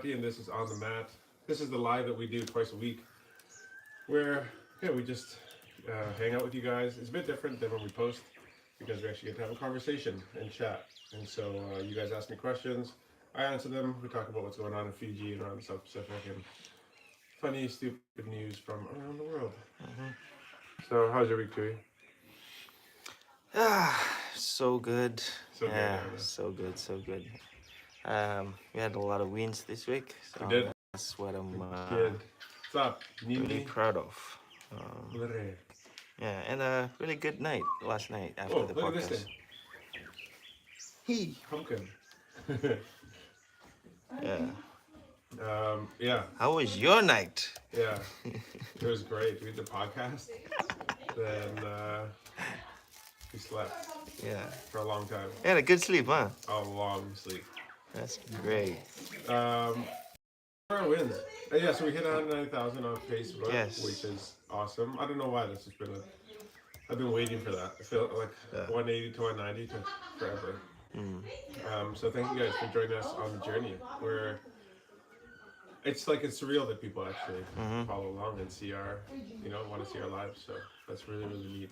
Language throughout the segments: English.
And this is On the Mat. This is the live that we do twice a week, where we just hang out with you guys. It's a bit different than when we post because we actually get to have a conversation and chat. And so you guys ask me questions, I answer them. We talk about what's going on in Fiji and around the South Pacific and funny, stupid news from around the world. So how's your week, Tui? So good. So good, Yeah, Anna. so good, so good. We had a lot of wins this week, We so did. that's what I'm Kid. What's up? really Nini? proud of. Um, Bleh. yeah, and a really good night last night after Oh, the look at this thing. podcast. He. Pumpkin. Yeah. Yeah, How was your night? yeah. It was great. We did the podcast. Then we slept Yeah. for a long time. You had a good sleep, huh? A long sleep. That's great. Um, our wins. Yeah, so we hit 190,000 on Facebook, Yes. which is awesome. I don't know why this has been. I've been waiting for that. I feel like Yeah. 180 to 190 took forever. Mm. So thank you guys for joining us on the journey. Where it's like it's surreal that people actually follow along and see our, want to see our lives. So that's really neat.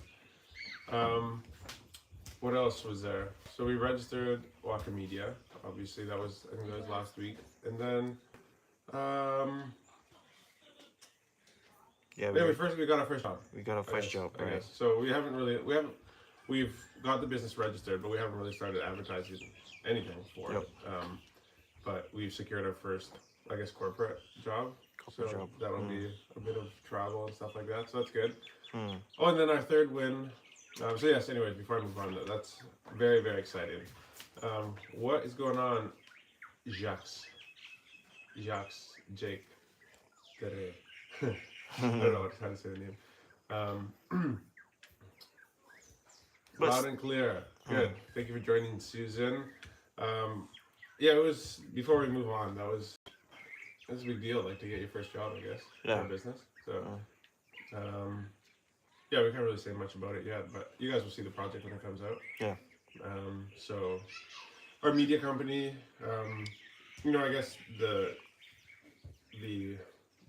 What else was there? So we registered Waka Media. Obviously, I think that was last week. And then, Yeah, we got our first job. we got our first job, I right? guess. So we've got the business registered, but we haven't really started advertising anything for Yep. it. But we've secured our first, I guess, corporate job. Corporate So job. that'll be a bit of travel and stuff like that. So that's good. Mm. Oh, and then our third win. So yes. Anyways, before I move on, that's very exciting. What is going on, Jacques? Jake, Tere. I don't know how to say the name. Loud and clear. Good. Thank you for joining, Susan. Yeah, it was before we move on. That was a big deal, like to get your first job, I guess, Yeah. in a business. So, yeah, we can't really say much about it yet, but you guys will see the project when it comes out. Yeah. So, our media company, I guess the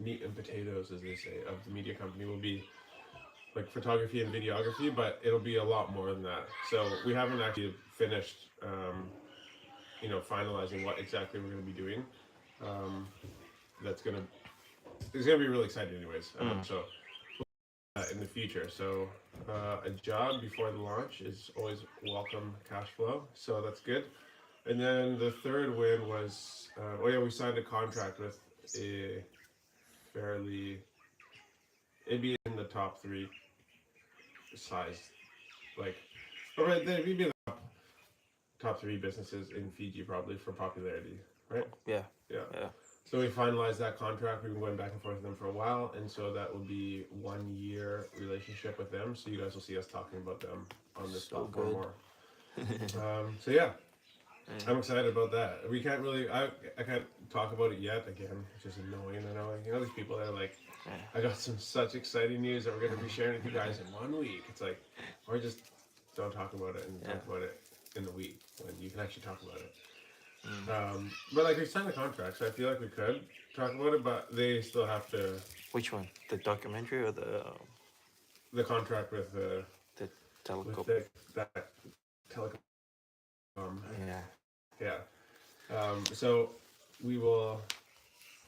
meat and potatoes, as they say, of the media company will be like photography and videography, but it'll be a lot more than that. So we haven't actually finished, finalizing what exactly we're going to be doing. That's gonna It's gonna be really exciting, anyways. So in the future, so a job before the launch is always welcome cash flow. So that's good. And then the third win was, we signed a contract with a fairly, it'd be in the top three size, like, it'd be in the top three businesses in Fiji probably for popularity, right? Yeah. Yeah. Yeah. So we finalized that contract. We've been going back and forth with them for a while, and so that will be 1 year relationship with them. So you guys will see us talking about them on this So platform good. more. So yeah, I'm excited about that. We can't really, I can't talk about it yet. Again, it's just annoying. I know, these people that are like, I got such exciting news that we're going to be sharing with you guys in 1 week. It's like, or just don't talk about it and talk about it in the week when you can actually talk about it. But like we signed the contract, so I feel like we could talk about it, but they still have to. Which one? The documentary or The contract with the with telecom? that telecom. Yeah. Yeah. So we will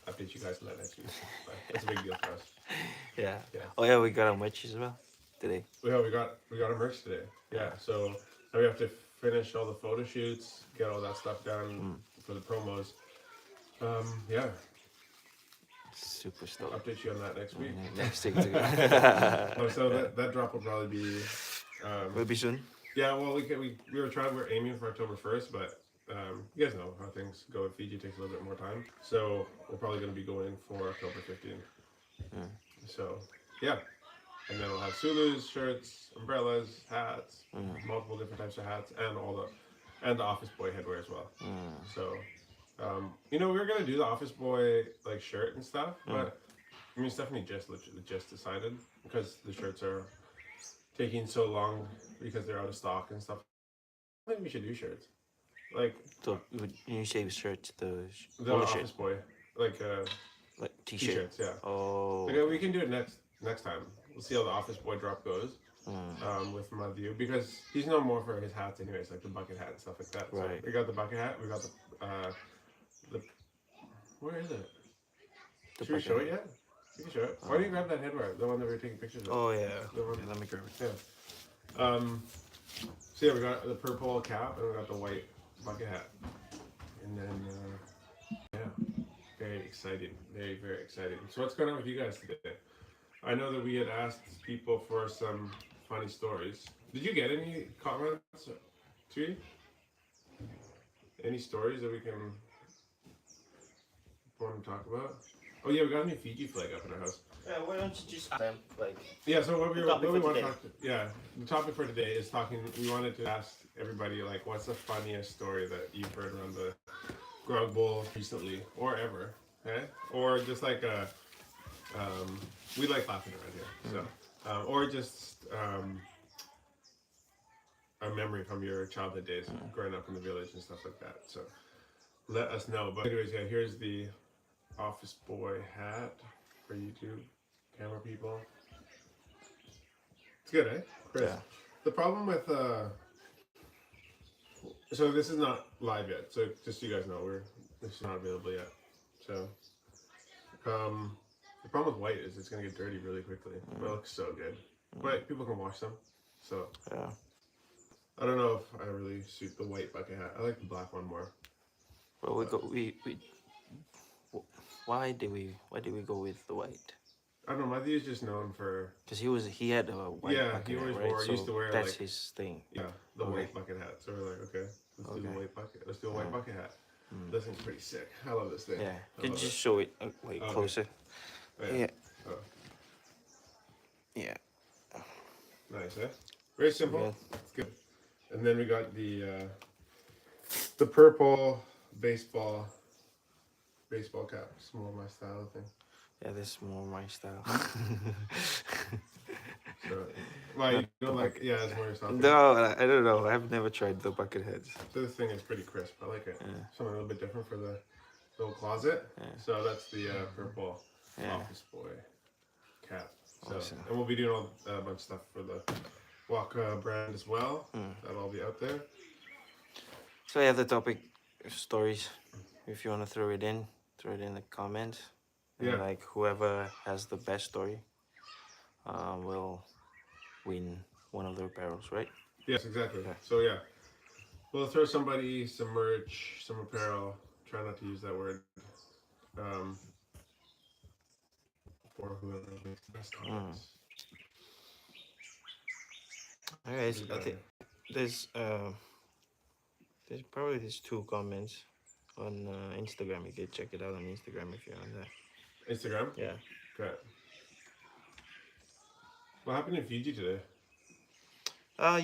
update you guys on that next week. But it's a big deal for us. Yeah. Yeah. Oh yeah, we got our merch as well today. We got a merch today. Yeah. So now we have to finish all the photo shoots, get all that stuff done for the promos. Yeah. Super I'll stoked. update you on that next week. Next week. So that drop will probably be. Will be soon. Yeah, well, we're aiming for October 1st, but you guys know how things go in Fiji. It takes a little bit more time, so we're probably going to be going for October 15th. So yeah, and then we'll have Sulus, shirts, umbrellas, hats, multiple different types of hats, and the office boy headwear as well. So we were gonna do the office boy like shirt and stuff, but I mean Stephanie just decided because the shirts are taking so long because they're out of stock and stuff. I think we should do shirts. Like So when you say shirt, the the polo office shirt. boy. like Like t-shirts. Yeah. Oh. Like, we can do it next time. We'll see how the office boy drop goes. With my view, because he's known more for his hats anyways, like the bucket hat and stuff like that. So Right. we got the bucket hat. We got the where is it? Should we show it yet? You can show it. Why don't you grab that headwear, the one that we were taking pictures of? Oh yeah. The one. Okay, let me grab it. Yeah. So yeah, we got the purple cap and we got the white bucket hat, and then yeah, very exciting, very very exciting. So what's going on with you guys today? I know that we had asked people for some funny stories. Did you get any comments, Tweety? Any stories that we can want to talk about? Oh yeah, we got a new Fiji flag up in our house. Yeah, why don't you just like? Yeah, so what we want to talk. Yeah, the topic for today is talking. We wanted to ask everybody like, what's the funniest story that you've heard around the grog bowl recently or ever, okay? Or just like a. We like laughing around here, so or just a memory from your childhood days, growing up in the village and stuff like that. So let us know. But anyways, yeah, here's the office boy hat for YouTube camera people. It's good, eh, Chris? Yeah. The problem with so this is not live yet. So just so you guys know, this is not available yet. So the problem with white is it's gonna get dirty really quickly. But it looks so good, but people can wash them. So Yeah. I don't know if I really suit the white bucket hat. I like the black one more. Well, why did we go with the white? I don't know. Matthew is just known for. Because he had a white bucket he always hat, right? wore. So used to wear that's like his thing. yeah, the Okay. white bucket hat. So we're like, okay, let's do the white bucket. Let's do a white bucket hat. Mm. This thing's pretty sick. I love this thing. Yeah. I Can you love just it. show it like Okay. closer? Oh, yeah. Yeah. Oh, Yeah. nice, eh? Very simple. Good. It's good. And then we got the purple baseball cap. It's more my style thing. Yeah, this is more my style. So, why you don't like? Yeah, it's more your style. No, I don't know. I've never tried the bucket heads. So this thing is pretty crisp. I like it. Yeah. Something a little bit different for the little closet. Yeah. So that's the purple Yeah. office boy cap. So Awesome. and we'll be doing a bunch of stuff for the Waka brand as well. That'll all be out there. So yeah, the topic stories. If you want to throw it in the comments. And Yeah. like whoever has the best story, will win one of the apparels, right? Yes, exactly. Yeah. So yeah, we'll throw somebody some merch, some apparel. Try not to use that word. For whoever makes the best comments. Alright, We I got think there's probably these 2 comments on Instagram. You can check it out on Instagram if you're on there. Instagram. Yeah. Okay. What happened in Fiji today?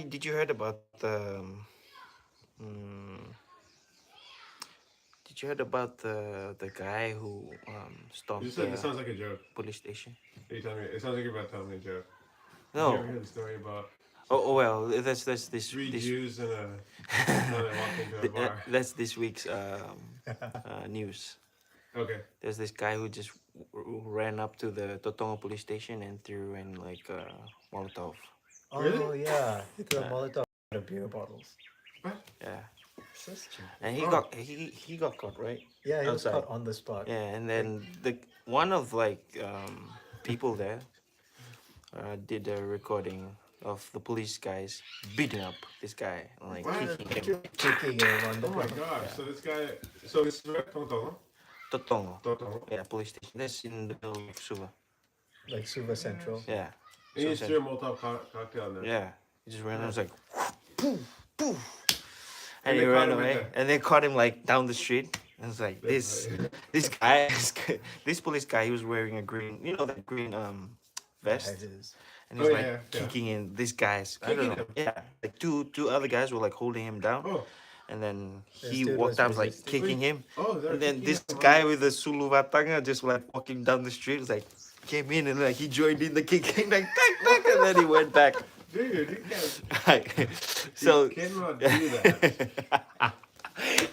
Did you heard about the? Did you heard about the guy who stormed You said the it sounds like a joke. police station? Are you telling me? It sounds like you're about to tell me a joke. Did you No. ever hear the story about Oh well, that's this 3 this Jews and how they walked into a bar? that's this week's news. Okay. There's this guy who just ran up to the Totongo police station and threw in like Molotov. Oh Really? yeah, he threw a Molotov out of beer bottles. What? Yeah, Sister. and he got caught, right? Yeah, he was Outside. caught on the spot. Yeah, and then the one of like people there did a recording of the police guys beating up this guy, like What? kicking him. Kicking him on the Oh my ground. gosh. So this guy. So this is right? Totongo? Totongo. Totongo. Yeah, police station. That's in the middle of Suva. Like Suva Central. Yeah. And he just So threw a Molotov cocktail in there. yeah, he just ran. I was like, poof, poof. And And he they caught ran him right away, there. and they caught him like down the street. And it's like That's this guy, this police guy, he was wearing a green, that green vest, It is. and he's Oh, like yeah, yeah. kicking in these guys. I Kicking don't know. him? Yeah, like two other guys were like holding him down, Oh. and then This he dude walked was out like resisting. kicking him, Oh, they're and then kicking this him. guy with the sulu vatanga just like walking down the street, was like came in and like he joined in the kicking, like tack, and then he went back. Dude, you can't. Like, so You cannot do that.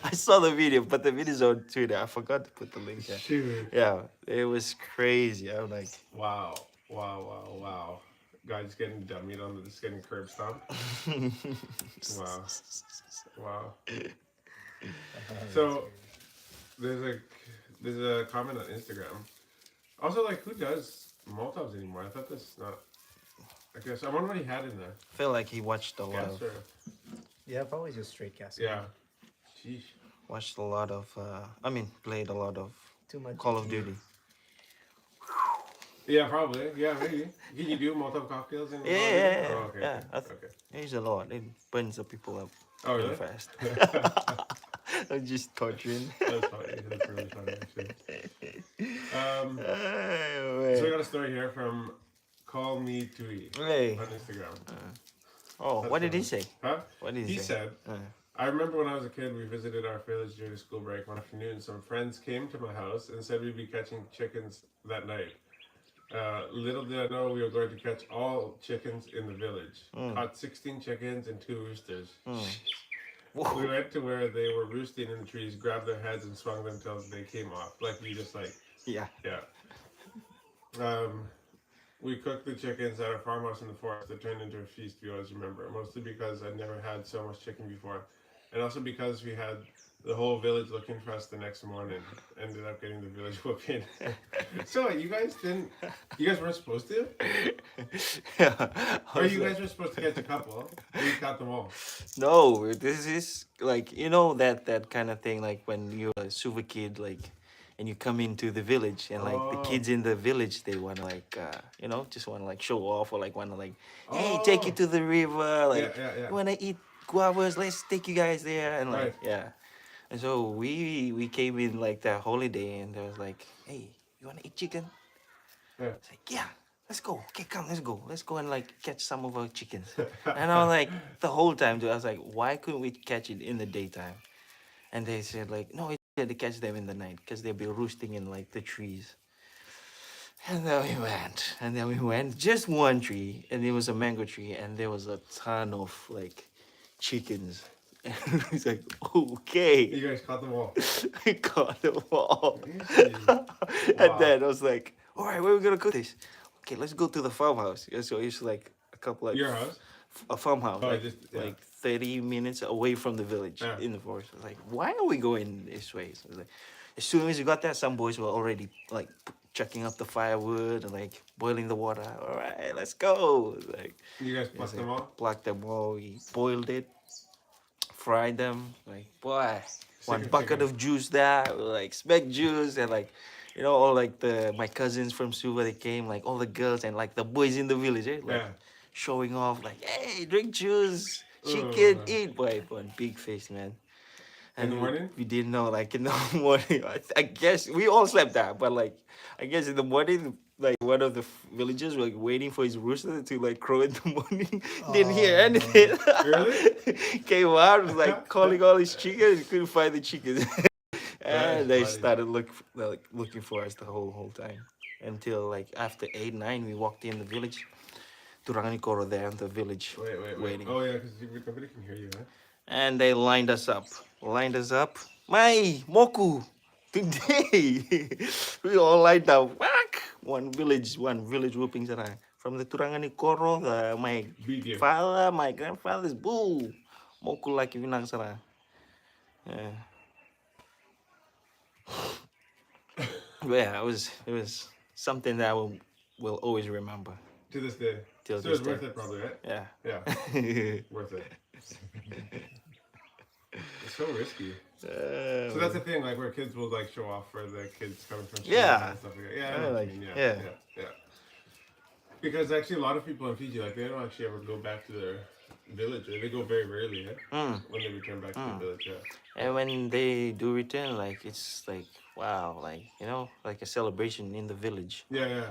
I saw the video, but the video's on Twitter. I forgot to put the link there. Shoot. Yeah, it was crazy. I'm like, Wow. Wow. Guys getting dummied on the just getting curb stomped. Wow. Wow. So there's a comment on Instagram. Also, like, who does Molotovs anymore? I thought this not. I guess I wonder what he had in there. I feel like he watched a lot Gas of or Yeah, probably just straight gasoline. yeah. Sheesh. watched a lot of. I mean, played a lot of Too much. Call of Duty. Yeah, probably. Yeah, maybe. Can you do Molotov cocktails in? Yeah, yeah. Oh, okay. Yeah, Okay. He's a lot. It burns the people up Oh, really really? fast. I'm just torturing. That's funny. That's really funny, actually. Oh, So we man. got a story here from Call Me Tui Hey. on Instagram. Oh, what did he say? Huh? What did He he say? said, I remember when I was a kid, we visited our village during school break one afternoon. Some friends came to my house and said we'd be catching chickens that night. Little did I know we were going to catch all chickens in the village. Caught 16 chickens and 2 roosters. We went to where they were roosting in the trees, grabbed their heads and swung them until they came off. Like we just like, Yeah. yeah. We cooked the chickens at our farmhouse in the forest. It turned into a feast, we always remember. Mostly because I'd never had so much chicken before. And also because we had the whole village looking for us the next morning. Ended up getting the village whooping. So you guys weren't supposed to? Yeah. Or you guys were supposed to catch a couple? We caught them all. No, this is like that kind of thing, like when you're a super kid, like, and you come into the village and like the Oh. kids in the village, they want to like just want to like show off, or like want to like, hey, take you to the river, like, Yeah. you want to eat guavas, let's take you guys there, and like, Right. yeah. And so we came in like that holiday, and there was like, hey, you want to eat chicken? Yeah. It's like, yeah, let's go. Okay, come, let's go and like catch some of our chickens. And I was like, the whole time, dude, I was like, why couldn't we catch it in the daytime? And they said like, no, it's better to catch them in the night because they'll be roosting in like the trees. And then we went just one tree, and it was a mango tree, and there was a ton of like chickens. And he's like, okay. You guys caught them all. I caught them all. Easy. Wow. And then I was like, all right, where are we gonna cook this? Okay, let's go to the farmhouse. Yeah, so it's like a couple like Your house? a farmhouse, Oh, like 30 minutes away from the village Yeah. in the forest. I was like, why are we going this way? So I was like, as soon as we got there, some boys were already like chucking up the firewood and like boiling the water. All right, let's go. Like, You guys plucked them all? plucked them all. We boiled it, fried them. Like, boy, one Chicken, bucket chicken. of juice there, like spec juice, and like, all like my cousins from Suva, they came, like all the girls and like the boys in the village, like Yeah. showing off, like, hey, drink juice, chicken, Ugh. eat, boy, one big face, man. In the morning? We didn't know, like in the morning. I guess we all slept there, but like, I guess in the morning, like one of the villagers were like waiting for his rooster to like crow in the morning. Didn't hear Oh, anything. Really? Came out, was like calling all his chickens, couldn't find the chickens. And they funny. started looking for us the whole time. Until like after 8, 9, we walked in the village. Turangani Koro there in the village Wait. waiting. Oh, yeah, because nobody can hear you, huh? And they lined us up. Mai, Moku, today. We all lined up. Whack! One village whooping sana. From the Turangani Koro, my Beat you. father, my grandfather's boo. Moku like Vinang sana. Yeah. But yeah, it was something that I will always remember. To this day. Till So this it's worth day. it, probably, right? Yeah. Yeah, worth it. It's so risky. So that's the thing, like where kids will like show off for the kids coming from school Yeah. and stuff like that. Yeah, I Yeah, know what like, you mean. yeah. Yeah. Because actually, a lot of people in Fiji, like they don't actually ever go back to their village. Or they go very rarely, when they return back to the village. Yeah. And when they do return, like it's like wow, like like a celebration in the village. Yeah.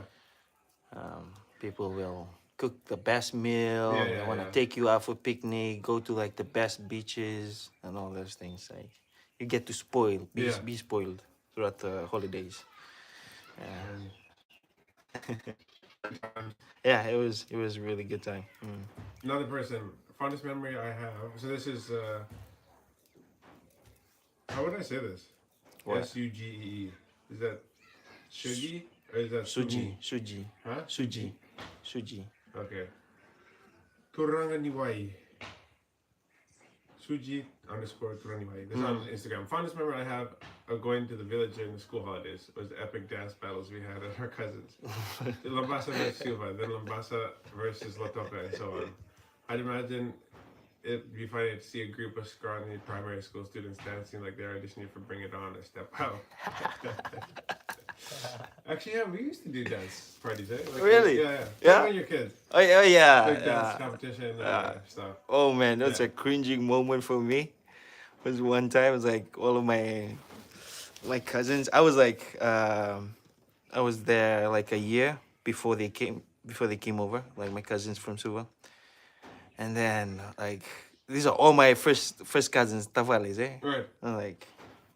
People will cook the best meal. Yeah, They want to yeah. take you out for picnic, go to like the best beaches and all those things. Like you get to be spoiled throughout the holidays. Yeah, it was a really good time. Another person, fondest memory I have. So this is How would I say this? What? Sugee. Is that Shugi or is that Suji. Sumi? Suji. Huh? Suji. Suji. Okay. Turanganiwai. Suji_Turanganiwai. This is on Instagram. Fondest memory I have of going to the village during the school holidays was the epic dance battles we had at our cousins. The Lambasa versus Silva, then Lambasa versus Latoka, and so on. I'd imagine it'd be funny to see a group of scrawny primary school students dancing like they're auditioning for Bring It On or Step Out. Actually, yeah, we used to do dance parties, eh? Like, Really? Yeah. Yeah? When you're kids. Oh, yeah. Like dance Yeah. competition stuff. Oh man, that's Yeah. a cringing moment for me. Was one time, it was like all of my cousins. I was like, I was there like a year before they came over. Like my cousins from Suva, and then like these are all my first cousins, Tavalis, eh? Right. And like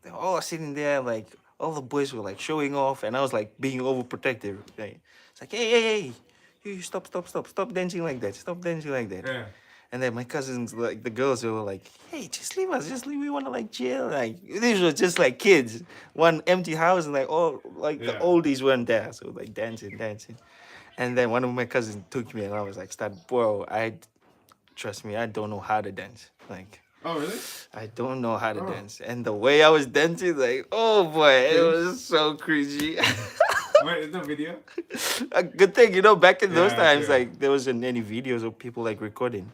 they're all sitting there, like all the boys were like showing off, and I was like being overprotective. Like, it's like, hey, you stop dancing like that, stop dancing like that. Yeah. And then my cousins, like the girls, they were like, "Hey, just leave us. Just leave. We want to like chill." Like these were just like kids, one empty house, and like all like the Yeah. oldies weren't there, so like dancing. And then one of my cousins took me, and I was like, bro, trust me, I don't know how to dance. Like Oh, really? I don't know how to Oh. dance, and the way I was dancing, like, oh boy, it was so cringy. Wait, there's no video? A good thing, back in those Yeah, times, sure. like there wasn't any videos of people like recording.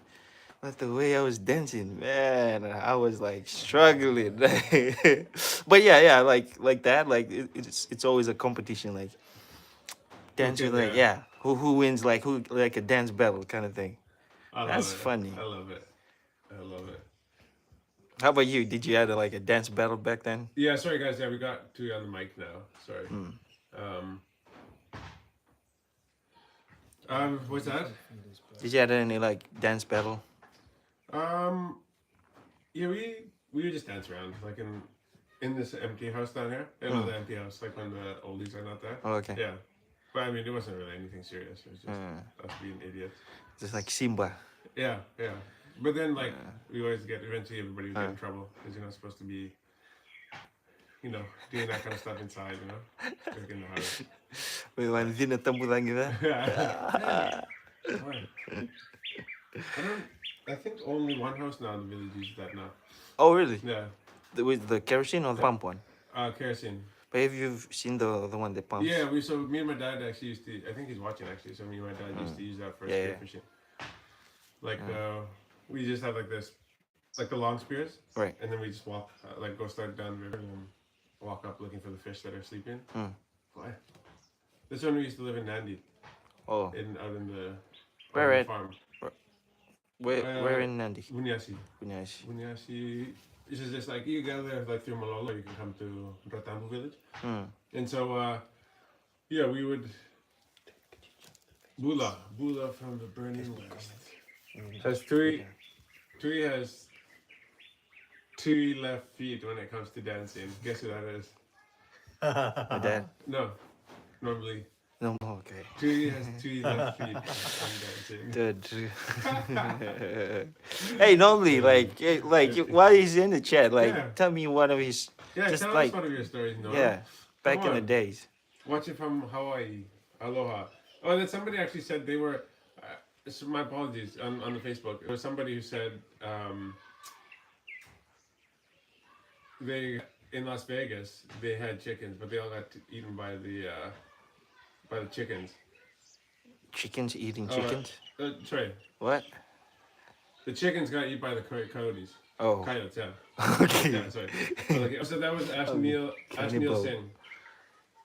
But the way I was dancing, man, I was like struggling. But yeah, like that, like it's always a competition, like dancing, Okay, like yeah. who wins, like who like a dance battle kind of thing. I That's love it. funny. I love it. I love it. How about you? Did you have like a dance battle back then? Yeah, sorry guys. Yeah, we got two on the mic now. Sorry. What's that? Did you have any like dance battle? Yeah, we would just dance around like in this empty house down here. The empty house, like when the oldies are not there. Oh, okay. Yeah, but I mean, it wasn't really anything serious. It was just us being idiots. Just like Simba. Yeah. But then like we always eventually everybody would get in trouble because you're not supposed to be, doing that kind of stuff inside. Like in the house. May tinatamo lang kita. Right. I think only one house now in the village uses that now. Oh really? Yeah. With the kerosene or the pump one? Kerosene. But have you seen the one that pumps? Yeah, me and my dad actually used to. I think he's watching actually. So me and my dad used to use that for spear fishing. Like we just have like this, like the long spears. Right. And then we just walk, like go start down the river and then walk up looking for the fish that are sleeping. Boy, this one we used to live in Nandi. Oh. Out in the Where at? farm. Where in Nandi? Bunyasi. Bunyasi. Bunyasi. This is just like you go there like through Malolo, you can come to Ratambu village. And so yeah, we would Bula from the burning west. Has Tui has 2 left feet when it comes to dancing. Guess who that is? My dad? No, normally. No, okay. Tui has 2 left feet when dancing. Dude. Hey, normally, while he's in the chat, tell me one of his. Yeah, just tell like, us one of your stories, Noah. Yeah, back Come in the on. days. Watch it from Hawaii. Aloha. Oh, and then somebody actually said they were. So my apologies on the Facebook. There was somebody who said they in Las Vegas they had chickens, but they all got eaten by the chickens. Chickens eating chickens? Sorry. What? The chickens got eaten by the coyotes. Oh. Coyotes, yeah. Okay. Yeah, sorry. So that was Ashnil Singh.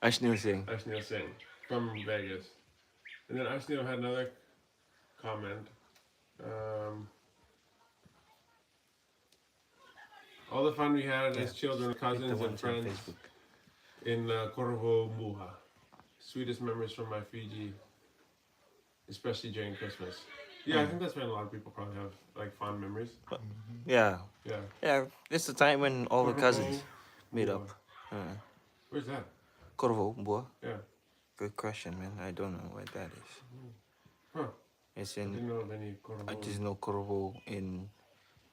Ashnil Singh. Ashnil Singh from Vegas. And then Ashnil had another comment. All the fun we had as children, cousins, and friends in Corvo Muha. Sweetest memories from my Fiji, especially during Christmas. Yeah, I think that's when a lot of people probably have like fond memories. Yeah. Yeah. Yeah, it's the time when all the cousins meet up. Where's that? Corvo, Boa. Yeah. Good question, man. I don't know where that is. Huh. It's I in. didn't know of any Corvo. I just know Corvo in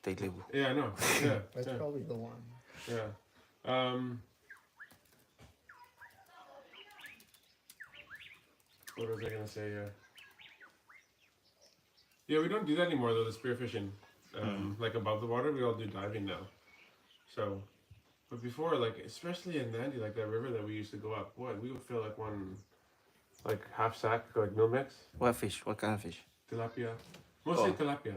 Tailebu. Yeah, I know. Yeah. That's yeah. probably the one. Yeah. Um, what was I gonna say? Yeah, we don't do that anymore though. The spearfishing, like above the water, we all do diving now. So, but before, like especially in Nandi, like that river that we used to go up, what we would fill like one, like half sack, like meal mix, What fish? What kind of fish? tilapia, mostly Oh, tilapia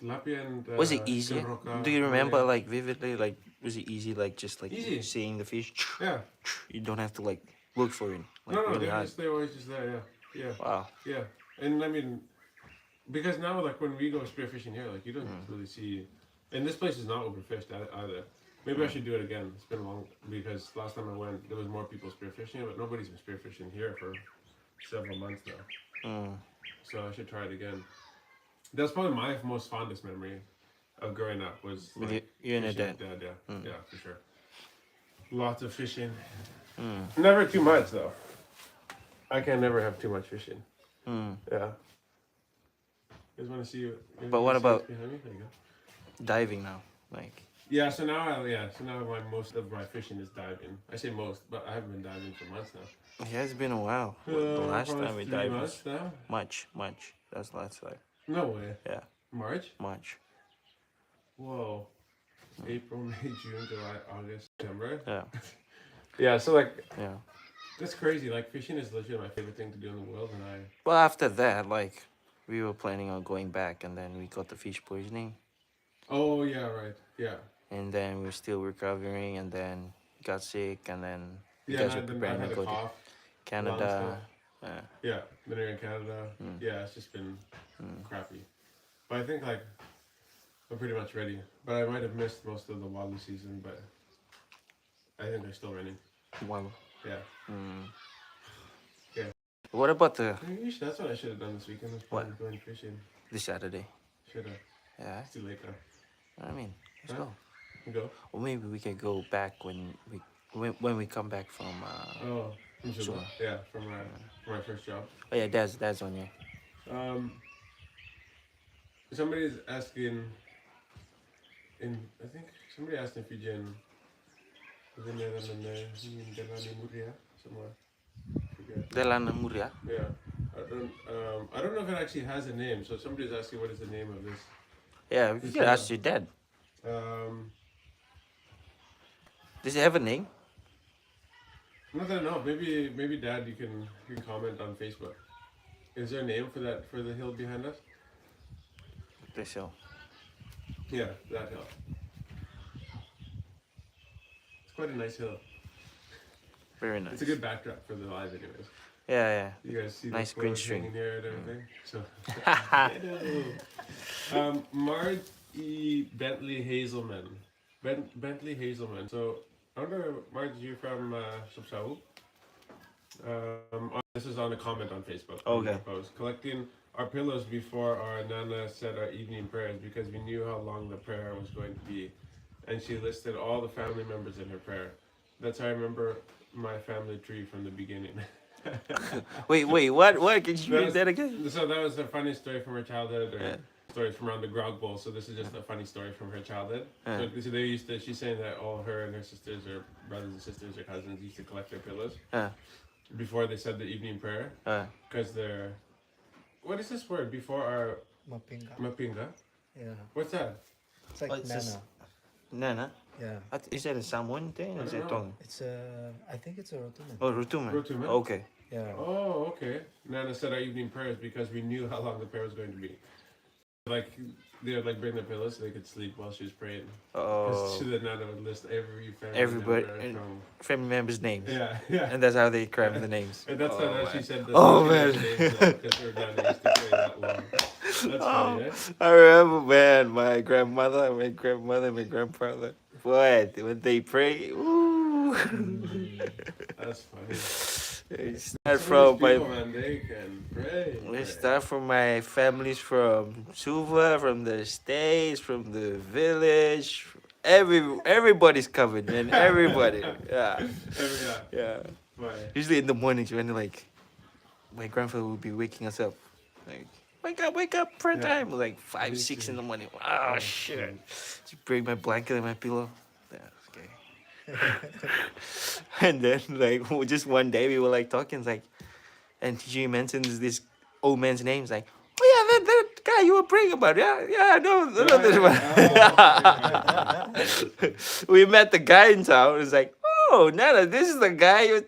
and was it easy? silroca, Do you remember malay. like vividly? Like, was it easy? Like just like Easy, seeing the fish? yeah. You don't have to like look for it like No, no, really hard. they're always just there, yeah, yeah, Wow. yeah. And I mean, because now like when we go spearfishing here, like you don't really see, and this place is not overfished either. Maybe I should do it again. It's been long because last time I went, there was more people spearfishing, but nobody's been spearfishing here for several months now. Mm. So I should try it again. That's probably my most fondest memory of growing up was With like you and your fishing dad. with dad. Yeah, for sure. Lots of fishing. Mm. Never too much though. I can never have too much fishing. Mm. Yeah. You guys want to see? But what about behind me? There you go. diving now? Like, Yeah. So now, most of my fishing is diving. I say most, but I haven't been diving for months now. yeah, it's been a while. The last Probably time we 3 dived months was now. March. That's the last time. No way. Yeah, March. March. Whoa. April, May, June, July, August, September. Yeah, Yeah. So like, yeah. that's crazy. Like fishing is literally my favorite thing to do in the world, and I. Well, after that, like, we were planning on going back, and then we got the fish poisoning, Oh yeah, right. Yeah. and then we were still recovering, and then got sick, and then you Yeah. guys were And I've preparing had to a go to cough. Canada. Yeah. Been here in Canada. Mm. Yeah. It's just been Mm. crappy. But I think like I'm pretty much ready. But I might have missed most of the Walu season, but I think they're still running. Wow. Yeah. Mm. Yeah. What about the That's what I should have done this weekend. Was What? probably going fishing. this Saturday? Should have. Yeah, It's too late now. I mean, let's Huh? go. You go. Or maybe we can go back when we come back from. Oh, from Sure. Suba. Yeah, from my first job. Oh yeah, that's on you. Somebody's asking. I think somebody asked in Fijian. Somewhere. Forget. Delana Muria. Yeah. I don't know if it actually has a name. So somebody's asking what is the name of this. Yeah, we This can ask your dad. Does it have a name? Not that I know. Maybe Dad, you can comment on Facebook. Is there a name for the hill behind us? This hill. Yeah, that hill. It's quite a nice hill. Very nice. It's a good backdrop for the live, anyways. Yeah, You guys see Nice the green photos string. hanging here and everything. So, yeah. Margie Bentley Hazelman. Bentley Hazelman. So, I wonder, Margie, you're from Subsau? This is on a comment on Facebook. Okay. Post. Collecting our pillows before our Nana said our evening prayers because we knew how long the prayer was going to be. And she listed all the family members in her prayer. That's how I remember my family tree from the beginning. Wait, what? Can you read was- that again? So that was a funny story from her childhood, or Yeah. stories from around the grog bowl. So this is just a funny story from her childhood. Yeah. So she's saying that all her and her sisters, or brothers and sisters, or cousins, used to collect their pillows before they said the evening prayer, because they're. What is this word before our Mapinga. mapinga? Yeah. What's that? It's like Oh, it's Nana. just- Nana? Yeah. Is that a Samoan thing or is I it don't know. Tongan? It's I think it's a Rotuman. Oh, Rutuman. Rutuman? Okay. Yeah. Oh, okay. Nana said our evening prayers because we knew how long the prayer was going to be. Like they would like bring their pillows so they could sleep while she was praying. Oh, So that Nana would list every family Everybody- member and- from. family members' names. Yeah. And that's how they cram the names. And that's how she man. said the Oh, names man. because her Nana used to pray that long. That's funny, eh? I remember, man, my grandmother, my grandfather. What? When they pray, ooh. That's funny. They Some start of from these my. people, man, they can pray. We start from my families from Suva, from the States, from the village. Everybody's covered, man. Everybody. Yeah. Yeah. Why? Usually in the mornings when like my grandfather would be waking us up. Like, wake up, prayer Yeah. time. Like 5, 6 in the morning. Oh shit. Just bring my blanket and my pillow. Yeah, okay. And then like just one day we were like talking like, and she mentions this old man's name. It's like, oh yeah, that guy you were praying about. Yeah, yeah, I know this one. We met the guy in town. It's like, oh, Nana, this is the guy you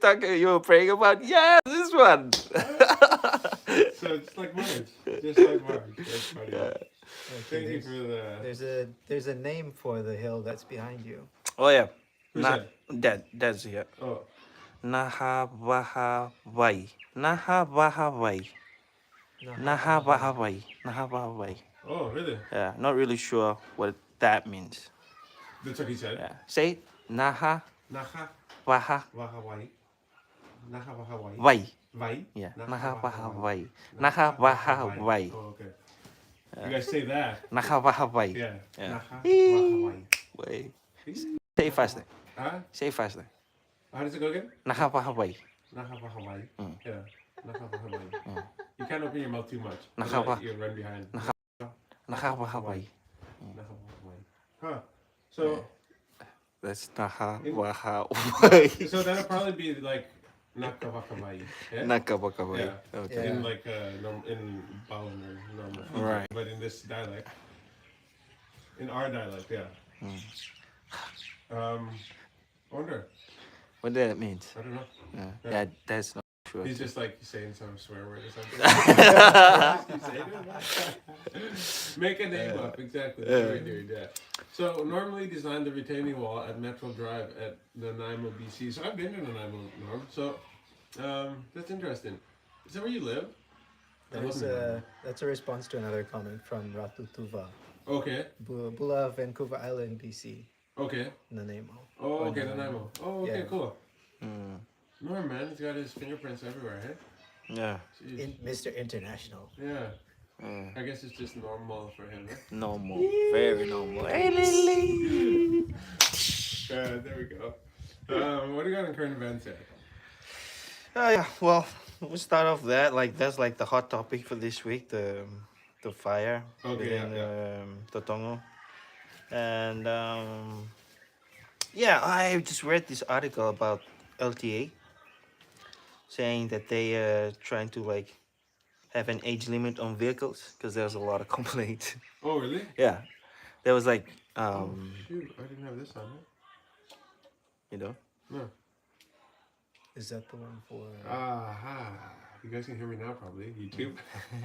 were praying about. Yeah, this one. So it's like March. Just like March. That's funny. Yeah. Thank you for the. There's a name for the hill that's behind you. Oh yeah, Who's that? That's yeah. Oh. Nahabahawai. Nahabahawai. Nahabahawai. Nahabahawai. Oh, really? Yeah, not really sure what that means. That's what he said. Yeah. Say it. Nahabahawai. Naha Wahawai. Naha Wahawai. Vai. Vai? Yeah. Nahabahawai. Nahabahawai. Oh, okay. You guys say that. Nahabahawai. Yeah. Yeah. Naha Wahawai. Wait. Say it faster. Huh? Say it faster. How does it go again? Nahabahawai. Naha Wahawai. Mm. Yeah. Naha Wahawai. Mm. You can't open your mouth too much. Naha You run behind. Nahabahawai. Naha Wahawai. Huh. So. That's Nahabahawai. So that'll probably be like Nakawakawai. Yeah? Nakabakawai. Yeah. Okay. In like in Balan or normal. Fiji. Right. But in this dialect, in our dialect, yeah. I wonder. What that means? I don't know. Yeah. Yeah. Yeah, that's not sure. He's just like saying some swear word or something. Just keep saying it. Make a name up, exactly. That's what we're doing, yeah. So normally design the retaining wall at Metro Drive at Nanaimo, BC. So I've been to Nanaimo, Norm. So that's interesting. Is that where you live? That's a response to another comment from Ratu Tuva. Okay. Bula, Vancouver Island, BC. Okay. Nanaimo. Oh, okay, Nanaimo. Oh, okay, Yeah. cool. Mm. Norm, man, he's got his fingerprints everywhere, eh? Yeah. Jeez. Mr. International. Yeah. Mm. I guess it's just normal for him, eh? Normal. Very normal. Hey, Lily. There we go. What do you got in current events here? Yeah. Well, we'll start off that. Like that's like the hot topic for this week. The fire Okay, within yeah. Totongo, and yeah, I just read this article about LTA saying that they trying to like have an age limit on vehicles because there's a lot of complaints. Oh, really? Yeah, there was like Oh, shoot. I didn't have this on it. you know. No. Is that the one for? Aha. You guys can hear me now, probably. YouTube.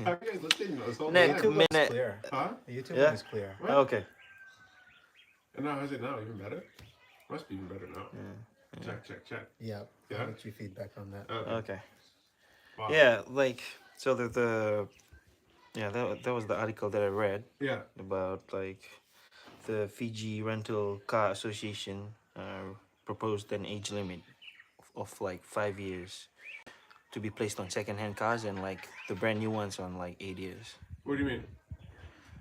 How are you guys listening? This whole Next time? YouTube looks minute. clear. Huh? The YouTube Yeah. one is clear. What? Okay. And now, how's it now? Even better? Must be even better now. Yeah. Check, check, check. Yeah. Yeah? I'll let you feedback on that. Okay. Okay. Wow. Yeah, like so that was the article that I read Yeah. about like the Fiji Rental Car Association proposed an age limit of like 5 years to be placed on second-hand cars and like the brand new ones on like 8 years. What do you mean?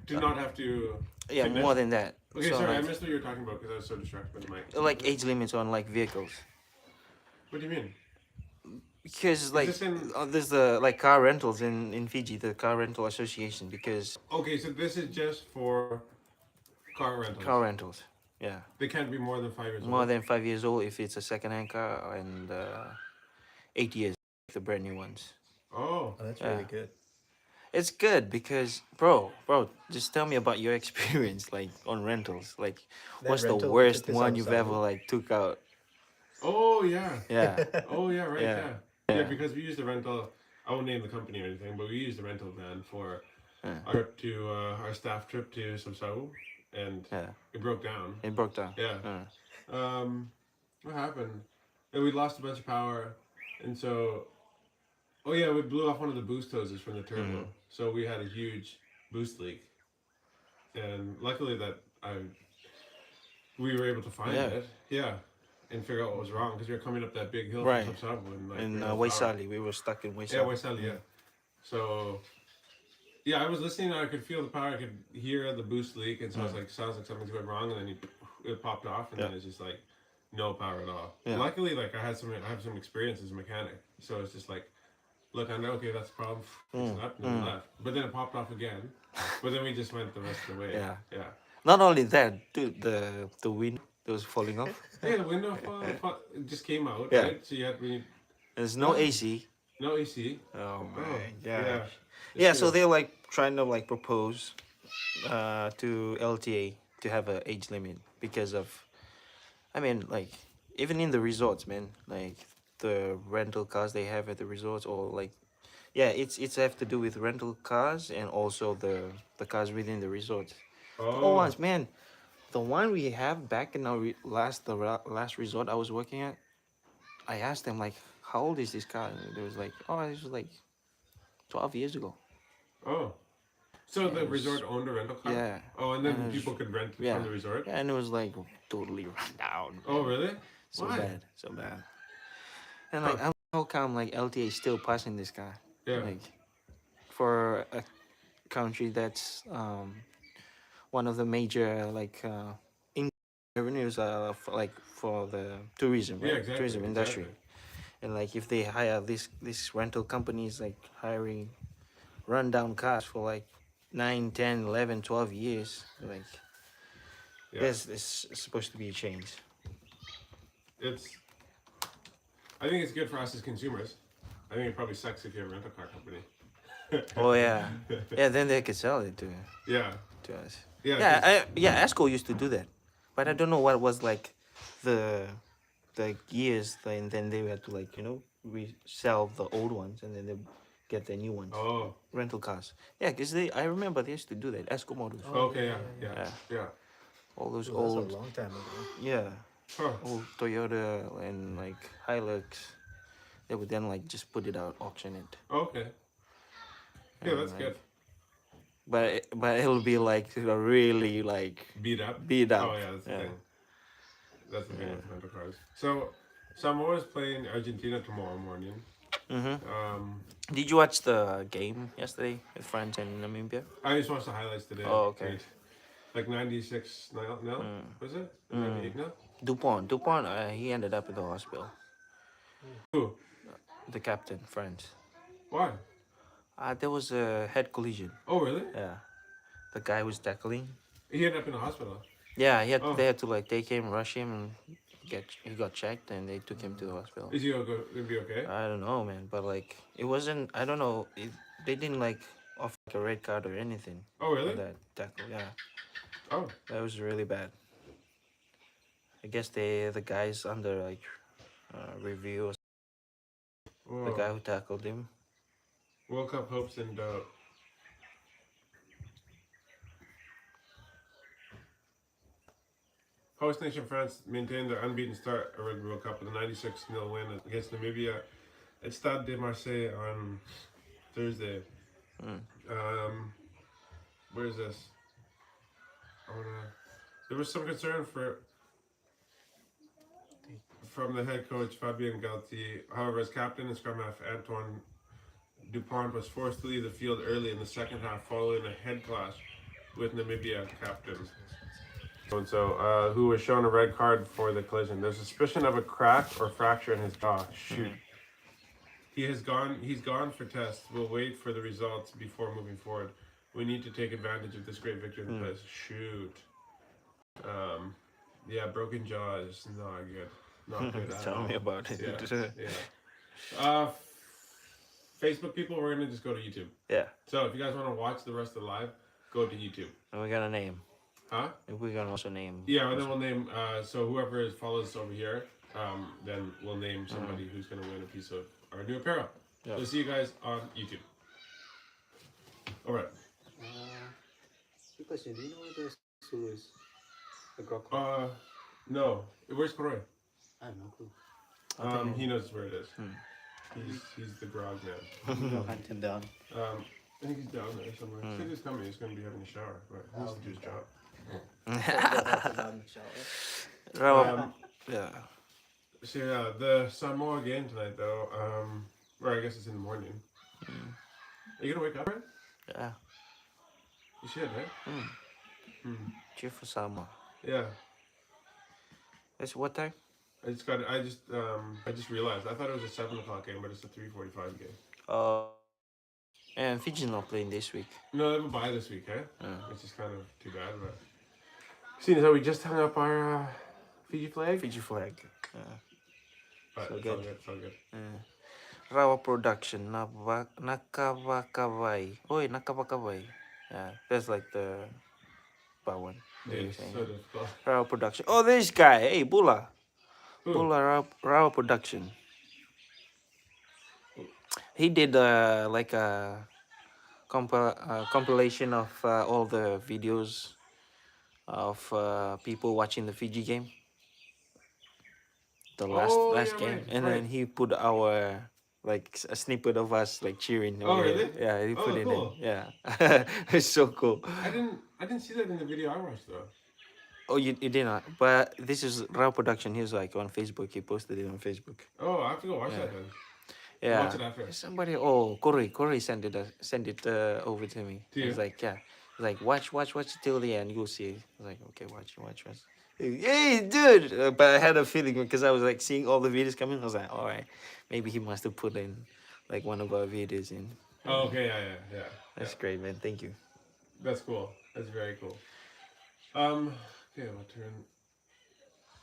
Do not have to. Yeah, Fitness? more than that. Okay, So, sorry, I like, missed what you were talking about because I was so distracted by the mic. like age limits on like vehicles. What do you mean? Because like this in- there's the like car rentals in Fiji, the car rental association. Because Okay, so this is just for car rentals. car rentals, yeah, They can't be more than 5 years more old. than 5 years old if it's a second-hand car, and 8 years the brand new ones. Oh. Oh, that's Yeah. really good. It's good because bro, just tell me about your experience like on rentals. Like, That what's the rental worst took us one out you've Sabu. ever like took out? Oh, yeah. Yeah, Oh, yeah, right, Yeah. yeah. Yeah. Yeah, because we used the rental, I won't name the company or anything, but we used the rental van for Yeah. our trip to, our staff trip to Samsau, and yeah. it broke down. It broke down. Yeah. What happened? And we lost a bunch of power, and so, oh yeah, we blew off one of the boost hoses from the turbo, so we had a huge boost leak, and luckily that we were able to find Yeah. it, yeah, and figure out what was wrong because we were coming up that big hill Right. from Samsau, and like In we had power. Waisali, we were stuck in Waisali. Yeah, Waisali, yeah. So, yeah, I was listening and I could feel the power. I could hear the boost leak, and so I was like, sounds like something's going wrong. And then it popped off, and then it's just like no power at all. Yeah. Luckily, like I have some experience as a mechanic, so it's just like, look, I know, okay, that's the problem. It's up, and then we left. But then it popped off again. But then we just went the rest of the way. Yeah. Yeah. Not only that, dude, the that was falling off. Yeah, the window it just came out, Yeah. right? So you had when There's no What? AC. no AC. Oh my Yeah. gosh. It's Yeah, so good. they're like trying to like propose to LTA to have a age limit because of, I mean, like even in the resorts, man, like the rental cars they have at the resorts, or like, yeah, it's have to do with rental cars and also the cars within the resorts. The old Oh, ones, man. The one we have back in our last resort I was working at, I asked them like, how old is this car? And they was like, oh, this was like 12 years ago. oh. So And the it was, resort owned a rental car? yeah, Oh, and and then it was, people could rent it yeah, from the resort? yeah, and it was like totally run down, Oh, man. really? So Why? bad, so bad. And Huh. like, how come like LTA is still passing this car? Yeah. Like, for a country that's one of the major like revenues for, like for the tourism, Yeah, right? exactly. Tourism industry. Exactly. And like if they hire this rental companies like hiring rundown cars for like 9, 10, 11, 12 years, like Yeah. there's supposed to be a change. It's. I think it's good for us as consumers. I think it probably sucks if you have a rental car company. Oh yeah, yeah. Then they could sell it Yeah. to us. Yeah. Yeah, 'Cause- yeah. Esco used to do that, but I don't know what was like the years. And then they had to like resell the old ones and then they get the new ones. oh. Rental cars. Yeah, because I remember they used to do that. Esco models. Oh, Okay. Yeah. yeah. Yeah. Yeah. Yeah. All those Well, that's old, a long time ago. yeah, Huh. old Toyota and like Hilux. They would then like just put it out, auction it. Okay. Yeah, And, that's like, good. but it'll be like really like Beat up. beat up. Oh yeah, that's the Yeah. thing. That's the thing Yeah. with rental cars. So Samoa's playing Argentina tomorrow morning. Mm-hmm. Did you watch the game yesterday with France and Namibia? I just watched the highlights today. Oh, okay. Great. Like 96 no? Was it? 98 no? Dupont, he ended up in the hospital. Who? The captain, France. Why? There was a head collision. Oh really? Yeah, the guy was tackling. He ended up in the hospital. Yeah, Oh. they had to like take him, rush him, and he got checked, and they took him to the hospital. Is he gonna be okay? I don't know, man, but like it wasn't. I don't know. They didn't like offer like a red card or anything. Oh really? For that tackle, yeah, Oh. that was really bad. I guess the guy's under like review. Whoa. The guy who tackled him. World Cup hopes and Host nation France maintained their unbeaten start at Rugby World Cup with a 96-0 win against Namibia at Stade de Marseille on Thursday. Where is this? There was some concern from the head coach Fabien Galtier. However, as captain and scrum half Antoine Dupont was forced to leave the field early in the second half following a head clash with Namibia captain. So, who was shown a red card for the collision. There's suspicion of a crack or fracture in his jaw. Shoot. He's gone for tests. We'll wait for the results before moving forward. We need to take advantage of this great victory in the place. Shoot. Yeah, broken jaw is not good. Not good at Tell all. me about it. Yeah. Facebook people, we're gonna just go to YouTube. Yeah. So if you guys want to watch the rest of the live, go to YouTube. And we're gonna name. Huh? We're gonna also name. Yeah, and then we'll name. So whoever follows us over here, then we'll name somebody who's gonna win a piece of our new apparel. Yeah. We'll see you guys on YouTube. All right. Quick question: do you know where the Sulu is? The grog. No. Where's Koroy? I have no clue. He knows where it is. He's the grog man. Go hunt him down. I think he's down there somewhere. He said he's coming. He's gonna be having a shower, but he needs to do his job. Yeah. So yeah, the Samoa game tonight though. Or I guess it's in the morning. Are you gonna wake up, right? Yeah. You should, right? Cheer for Samoa. Yeah. It's what time? I just realized. I thought it was a 7 o'clock game, but it's a 3:45 game. And Fiji's not playing this week. No, they have a bye this week, eh? Yeah. Which is kind of too bad, but seeing as how we just hung up our Fiji flag. Fiji flag. But So it's all good. good. It's all good. Rawa production. Nakavakavai. Oi, Nakavakavai. Yeah, that's like the bad one. That Dude, you're it's saying. so difficult. Rawa production. Oh, this guy. Hey, Bula. Who? Bula Rawa production. He did like a compilation of all the videos of people watching the Fiji game, the Oh yeah, last game, right, and right. then he put our like a snippet of us like cheering Oh over here. really? Yeah, he put Oh it in. cool. Yeah, it's so cool. I didn't see that in the video I watched though. Oh, you did not, but this is Raw production. He's like on Facebook. He posted it on Facebook. Oh, I have to go watch Yeah. that then. I'll watch Yeah, it after. somebody. Corey sent it over to me. To I you? was like, yeah, he's like watch it till the end. You'll see. I was like, okay, watch. Hey, dude! But I had a feeling because I was like seeing all the videos coming. I was like, all right, maybe he must have put in like one of our videos in. Oh, okay, yeah. That's great, man. Thank you. That's cool. That's very cool. Okay, I'll turn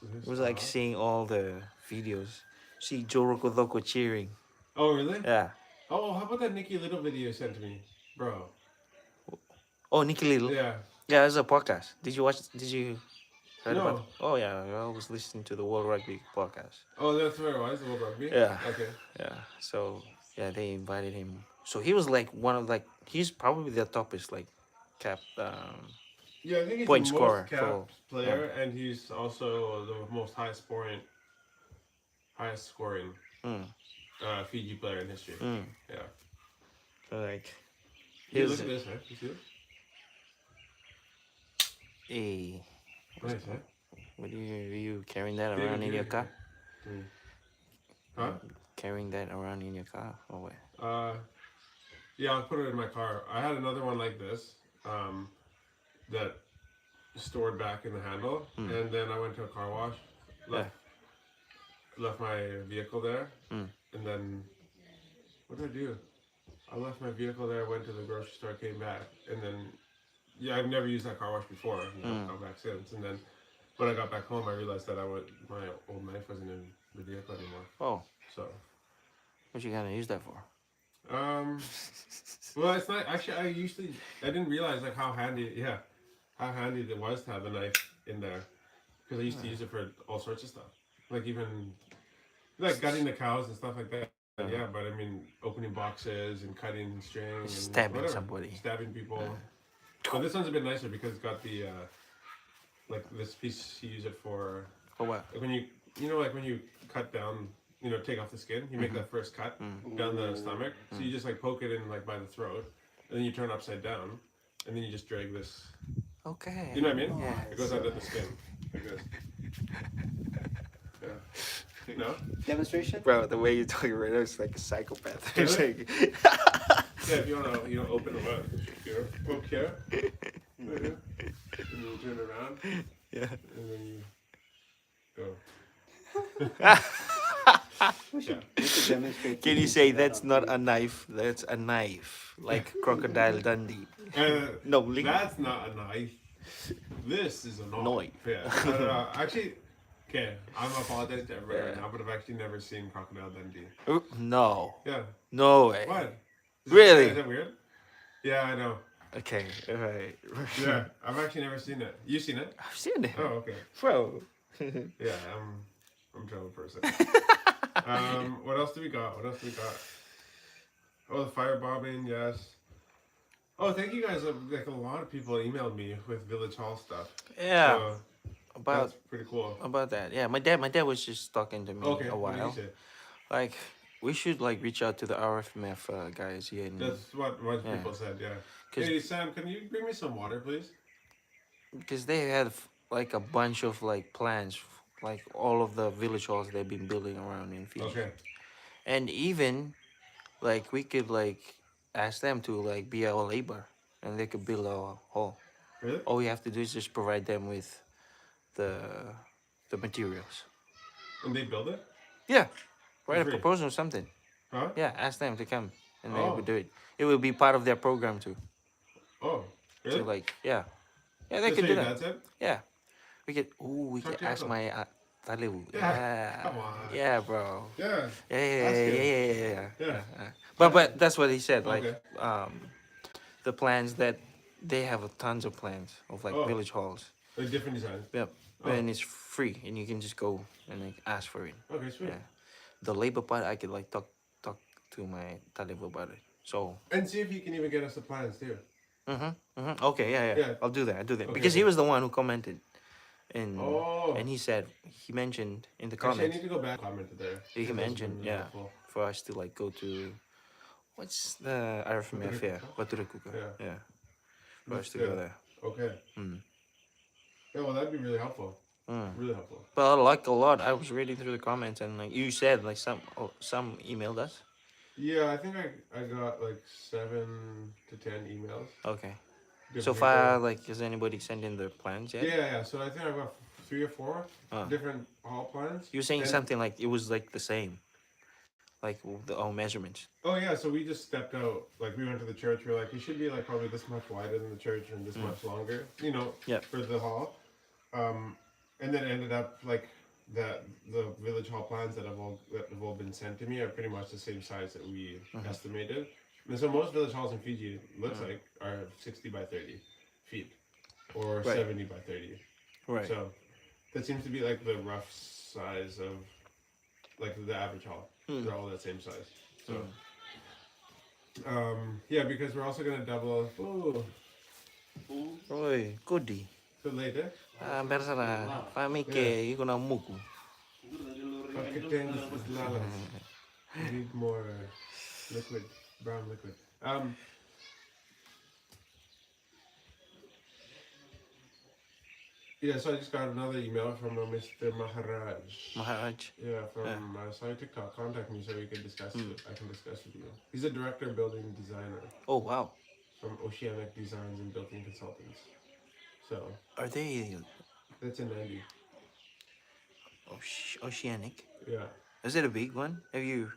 It this was like off. seeing all the videos. See Joe Rokodoko cheering. Oh, really? Yeah. Oh, how about that Nikki Little video you sent to me, bro? Oh, Nikki Little. Yeah. Yeah, it's a podcast. Did you watch? Did you heard about? No. Oh yeah, I was listening to the World Rugby podcast. Oh, that's where it was. The World Rugby. Yeah. Okay. Yeah. So yeah, they invited him. So he was like one of like he's probably the toppest like cap Yeah, I think he's point the scorer most for capped player, and he's also the most highest scoring mm, Fiji player in history. mm. Yeah. So like Hey, he's look at this, man. You see this? a Nice, huh? what are you carrying that David, around in give your it car? to me. Huh? Carrying that around in your car or what? Yeah, I'll put it in my car. I had another one like this, that stored back in the handle, and then I went to a car wash, left my vehicle there, and then what did I do? I left my vehicle there, went to the grocery store, came back, and then I've never used that car wash before. I've gone back since, and then when I got back home, I realized that my old knife wasn't in the vehicle anymore. Oh, So, what you gonna use that for? well, it's not actually. I didn't realize like how handy it was to have a knife in there, because I used to use it for all sorts of stuff, like even like gutting the cows and stuff like that. Yeah, but I mean, opening boxes and cutting string and Stabbing whatever. somebody. Stabbing people. But this one's a bit nicer because it's got the like this piece you use it for. For what? Like when like when you cut down, take off the skin, you make that first cut down the stomach. So you just like poke it in like by the throat, and then you turn upside down, and then you just drag this. Okay. You know what I mean? Yeah. It goes under the skin like this. Yeah. No? Demonstration? Bro, the way you're talking right now is like a psychopath. It's Really? like, Yeah, if you wanna open them up, here, poke here, right here, and then you turn around, yeah. and then you go. We could demonstrate. Can you say that's not a knife? That's a knife, like Crocodile Dundee. No, That's not a knife. This is a knife. Knife. Yeah. Actually, okay, I'm apologizing to everybody right now, but I've actually never seen Crocodile Dundee. No, Yeah. no way. What? Really? Is that weird? Yeah, I know. Okay, alright. Yeah, I've actually never seen it. You seen it? I've seen it, Oh, okay. bro. Yeah, I'm a trouble person. What else do we got? Oh, the firebombing, yes. Oh, thank you guys. Like a lot of people emailed me with Village Hall stuff. Yeah, So about that's pretty cool. that. Yeah, my dad was just talking to me Okay, a what did while. you say? Like, we should like reach out to the RFMF guys here. That's what Yeah. people said, yeah. 'Cause- Hey, Sam, can you bring me some water, please? Because they had like a bunch of like plans, like all of the village halls they've been building around in Fiji. Okay. And even like we could like ask them to like be our labor, and they could build our hall. Really? All we have to do is just provide them with the materials. And they build it? Yeah, write a free? proposal or something. Huh? Yeah, ask them to come, and they Oh. would do it. It will be part of their program too. Oh, really? So like, yeah, they That's could what do your that. dad said? Yeah, We Talk can to your ask uncle. my Talibu. Yeah, come on. Yeah, bro. Yeah, Yeah, ask yeah, him. yeah, yeah, yeah, yeah, Yeah. yeah. But that's what he said. Like, Okay. the plans that they have tons of plans of like Oh, village halls. like different designs. Yep. Oh, And it's free, and you can just go and like ask for it. okay, sweet. Yeah. The labor part, I could like talk to my Talibu about it. So. And see if he can even get us the plans too. Okay, yeah. Yeah. I'll do that. I'll do that Okay, because he okay. was the one who commented, Oh, and he mentioned in the actually, I comments. need to go back. Commented there. He Because those have mentioned, been really yeah, helpful. for us to like go to what's the RFMA fair? Kuka? Batu Kuka. Yeah. Yeah, for us to Yeah. go there. Okay. Mm. Yeah, well, that'd be really helpful. Mm. Really helpful. But I like a lot. I was reading through the comments, and like you said, like some emailed us. Yeah, I think I got like 7 to 10 emails. Okay. So Different far, people. like, has anybody sent in their plans yet? Yeah. So I think I got 3 or 4 different hall plans. You were saying And- something like it was like the same, like the all measurements. Oh yeah, so we just stepped out. Like we went to the church. We were like, it should be like probably this much wider than the church and this much longer. You know, Yeah. for the hall. And then it ended up like that the village hall plans that have all been sent to me are pretty much the same size that we estimated. And so most village halls in Fiji looks like are 60 by 30 feet or Right. 70 by 30. Right. So that seems to be like the rough size of like the average hall. They're all that same size. So yeah, because we're also gonna double. Oh, Oi, goodie. so later. Bersana, famike, you gonna muku. Paketengus is lalas. Need more liquid, brown liquid. Yeah, so I just got another email from Mr. Maharaj. Maharaj. Yeah, from saw your TikTok. Contact me so we could discuss. I can discuss with you. He's a director, building designer Oh wow. from Oceanic Designs and Building Consultants. So Are they that's in 90. oceanic? Yeah, Is it a big one? Have you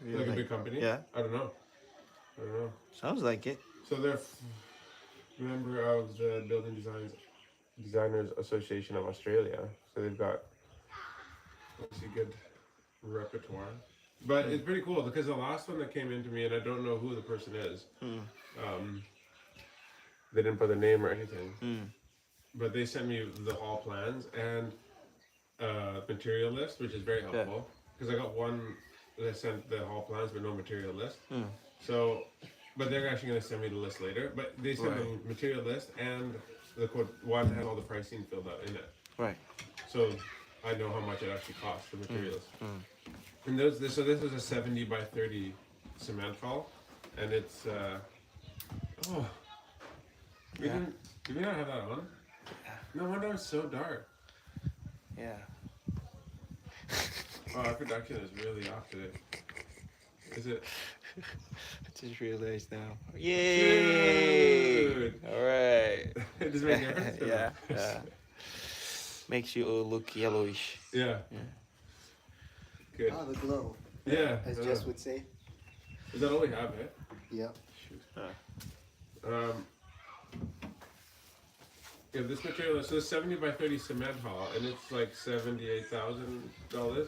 like a big company. Yeah. I don't know. Sounds like it. So they're member of the Building Designers Association of Australia. So they've got obviously good repertoire. But it's pretty cool because the last one that came into me, and I don't know who the person is. They didn't put a name or anything. But they sent me the hall plans and material list, which is very helpful. Because I got one that sent the hall plans but no material list. So, but they're actually going to send me the list later. But they sent the material list and the quote one has all the pricing filled out in it. Right. So I know how much it actually costs, the materials. And so this is a 70 by 30 cement hall, and it's did we not have that on? No wonder it's so dark. Yeah. Oh, our production is really off today. Is it? I just realized now. Yay! Dude. All right. Does it make a difference? Yeah. Makes you look yellowish. Yeah. Good. Ah, the glow. Yeah. As Jess would say. Is that all we have, eh? Yeah. Yeah, this material is so 70 by 30 cement hall, and it's like $78,000 for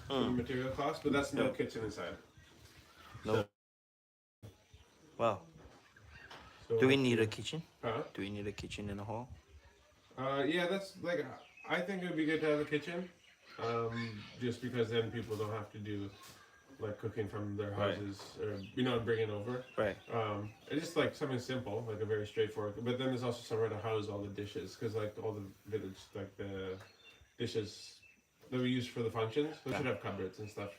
the material cost, but that's no kitchen inside. No. Wow. So, Do we need a kitchen? Huh? Do we need a kitchen in the hall? Yeah, that's like I think it would be good to have a kitchen, just because then people don't have to do like cooking from their houses or bring it over. Right. It's just like something simple, like a very straightforward. But then there's also somewhere to house all the dishes, because like all the village, like the dishes that we use for the functions, they should have cupboards and stuff.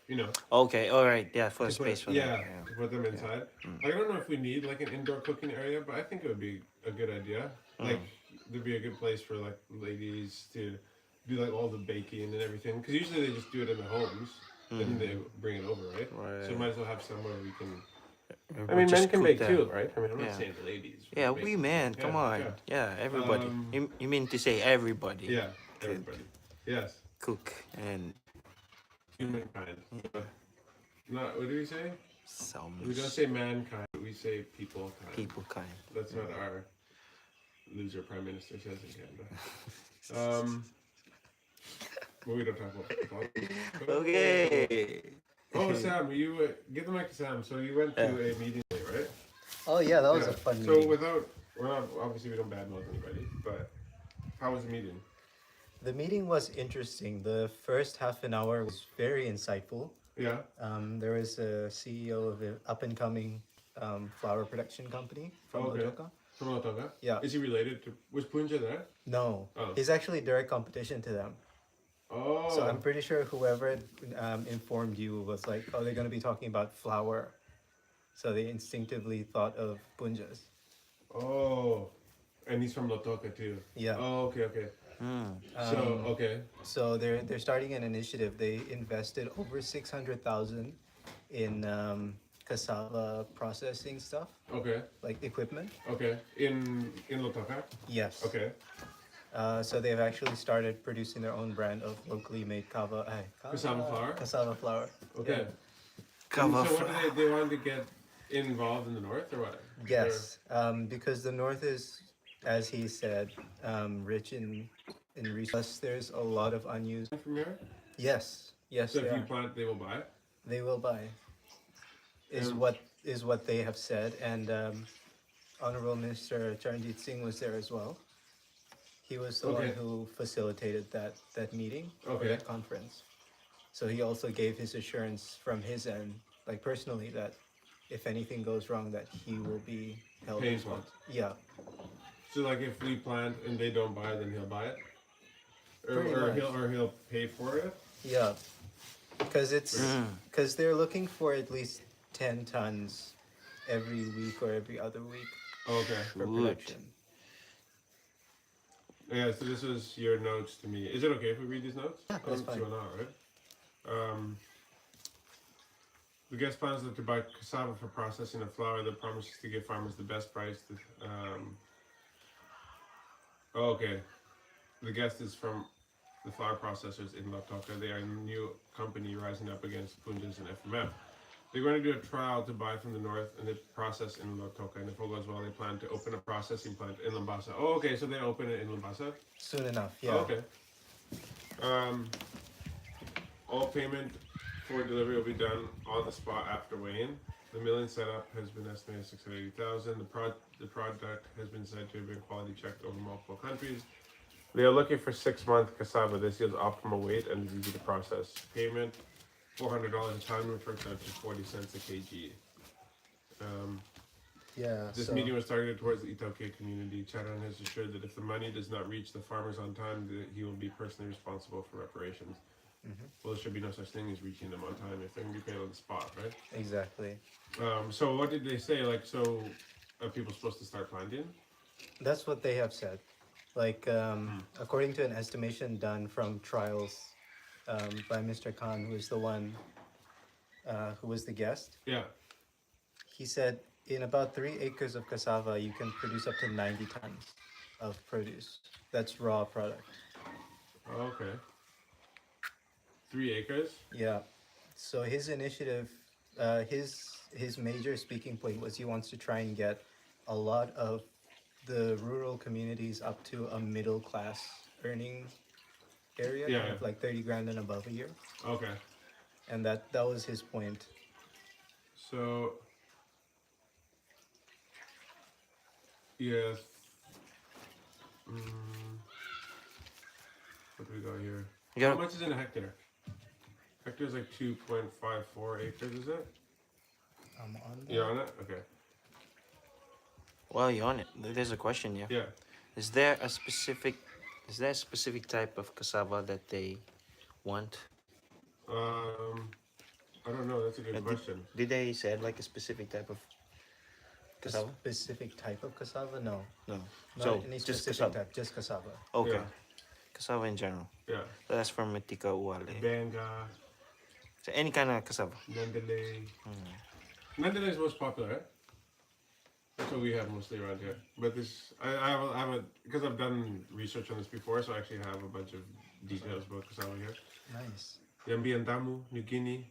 Okay. All right. Yeah, for a To space put, for yeah, that. to put them inside. Like, I don't know if we need like an indoor cooking area, but I think it would be a good idea. Like there'd be a good place for like ladies to do like all the baking and everything, because usually they just do it in their homes. And they bring it over, right? So you might as well have somewhere we can. I mean, men can bake too, right? I mean, I'm not saying the ladies. Yeah, bake. we men. Come Yeah, on. yeah. Yeah, everybody. You mean to say everybody? Yeah, everybody. Yes. Cook and Humankind. Not, what do we say? some We don't say mankind, we say people kind. people kind. That's not our loser prime minister says in Canada. But we don't talk about football. Okay. Oh, Sam, you give the mic to Sam. So you went to a meeting, right? Oh yeah, that was Yeah. a fun So meeting. we're not obviously we don't badmouth anybody, but how was the meeting? The meeting was interesting. The first half an hour was very insightful. Yeah. There was a CEO of an up and coming flower production company from Okay. Lotoka. From Otaga? Yeah. Is he related to? Was Punja there? No, Oh. he's actually direct competition to them. Oh. So I'm pretty sure whoever informed you was like, oh, they're going to be talking about flower. So they instinctively thought of punjas. Oh. And he's from Lotoka too. Yeah. Oh, okay. So okay. So they're starting an initiative. They invested over 600,000 in cassava processing stuff, Okay. like equipment. Okay. In Lotoka? Yes. Okay. So they've actually started producing their own brand of locally made Cassava flour? Cassava flour. Okay. Yeah. And so what do they want to get involved in the north or what? Yes, because the north is, as he said, rich in resources. There's a lot of unused. From here? Yes, yes, So they if you are. plant, they will buy it? They will buy. Is Um, what they have said, and Honorable Minister Charanjit Singh was there as well. He was the one Okay. who facilitated that meeting or Okay. that conference. So he also gave his assurance from his end, like personally, that if anything goes wrong, that he will be held Paying responsible. Yeah, So like if we plant and they don't buy it, then he'll buy it? Pretty Or much. he'll pay for it? yeah, because they're looking for at least 10 tons every week or every other week Okay. for Good. production. Yeah, so this was your notes to me. Is it okay if we read these notes? Yeah, that's fine. Right? The guest plans to buy cassava for processing of flour that promises to give farmers the best price. Okay. The guest is from the flour processors in Lautoka. They are a new company rising up against Punjas and FMF. They're going to do a trial to buy from the north and they process in Lautoka. And if all goes well, they plan to open a processing plant in Lambasa. Oh, okay. So they open it in Lambasa? Soon enough, yeah. Oh, okay. All payment for delivery will be done on the spot after weighing. The milling setup has been estimated at 680,000. The product has been said to have been quality checked over multiple countries. They are looking for 6-month cassava. This yields optimal weight and is easy to process. Payment $400 a ton, which works out to 40 cents a kg. Yeah. This meeting was targeted towards the Itoke community. Charan has assured that if the money does not reach the farmers on time, that he will be personally responsible for reparations. Well, there should be no such thing as reaching them on time if they're going to be paid on the spot, right? Exactly. So what did they say? Like, so are people supposed to start planting? That's what they have said. Like, according to an estimation done from trials by Mr. Khan, who is the one who was the guest, Yeah. he said in about 3 acres of cassava, you can produce up to 90 tons of produce. That's raw product. Okay. 3 acres? Yeah. So his initiative, his major speaking point was he wants to try and get a lot of the rural communities up to a middle class earning area, Yeah, kind of yeah. like 30 grand and above a year. Okay. And that was his point. So, yes. What do we got here? Yeah. How much is in a hectare? Hectare is like 2.54 acres, is it? I'm on that. You're on it? Okay. Well, you're on it. There's a question, yeah. Yeah. Is there a specific type of cassava that they want? I don't know. That's a good question. Did they say like a specific type of A cassava? specific type of cassava? No. No. Not So any just specific cassava. type, just cassava. Okay. Yeah. Cassava in general. Yeah. So that's from Metika Uwale. Banga, So any kind of cassava. Nandale. Nandale is most popular, right? That's what we have mostly around here. But this, I have a, because I've done research on this before, so I actually have a bunch of details about cassava here. Nice. Yambiandamu, New Guinea,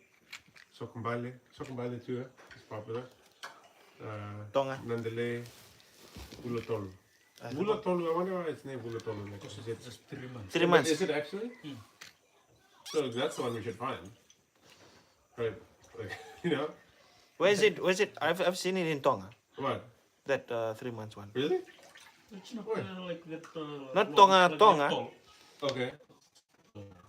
Sokumbale. Sokumbale too, is popular. Tonga. Nandale, Ulotol. Bula Tolu, I wonder why it's named Bula Tolu. Like, Because is it, it's just 3 months. 3 months. Is it actually? Hmm. So that's the one we should find. Right. Like, you know? Where is it? Where's it? I've seen it in Tonga. What? That 3 months one. Really? It's not Where? like that. Not long, Tonga, like Tonga. that tall. Okay.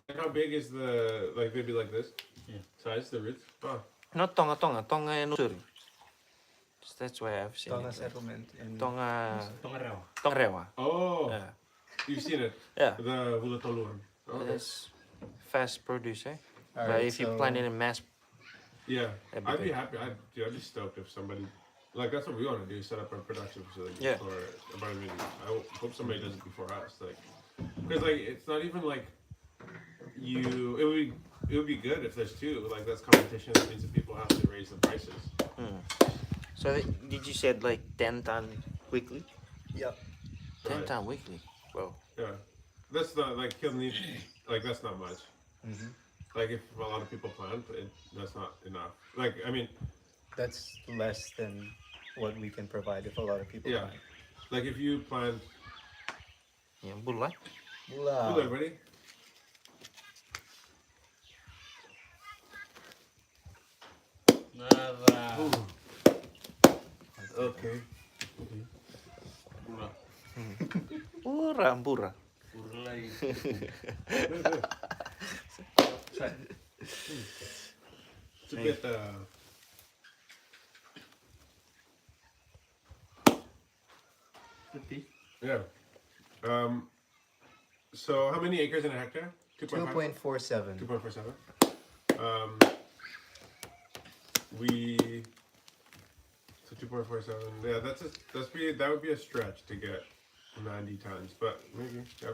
And how big is the, like, maybe like this? Yeah. Size, the roots? Oh. Not Tonga, Tonga and Nusuri. That's why I've seen Tonga it. settlement in Tonga, Tonga Rewa. Tongarewa. Oh. Yeah. You've seen it? Yeah. The Bula Tolu one. Okay. It's fast produce, eh? All But right, if you so- plant it in mass, Yeah. that'd be I'd be good. happy. I'd be stoked if somebody, like, that's what we want to do, set up a production facility. Yeah. For, but I mean, hope somebody does it before us. Like, because, like, it's not even like it would be good if there's two. Like, that's competition. That means that people have to raise the prices. So did you said like 10 ton weekly? Yep. 10 Right. ton weekly. Well, Yeah. That's not, like, he'll need, like, that's not much. Hmm. Like, if a lot of people plant, that's not enough. Like, I mean, That's less than what we can provide if a lot of people yeah. plant. Like, if you plant, yeah, bulan. Bula. hello, everybody. Nara. Okay. Pura. Pura. Pura lagi. It's a bit, Putih. yeah. So how many acres in a hectare? 2.47. 2.47. We so 2.47. Yeah, that would be a stretch to get 90 tons, but maybe. Yeah.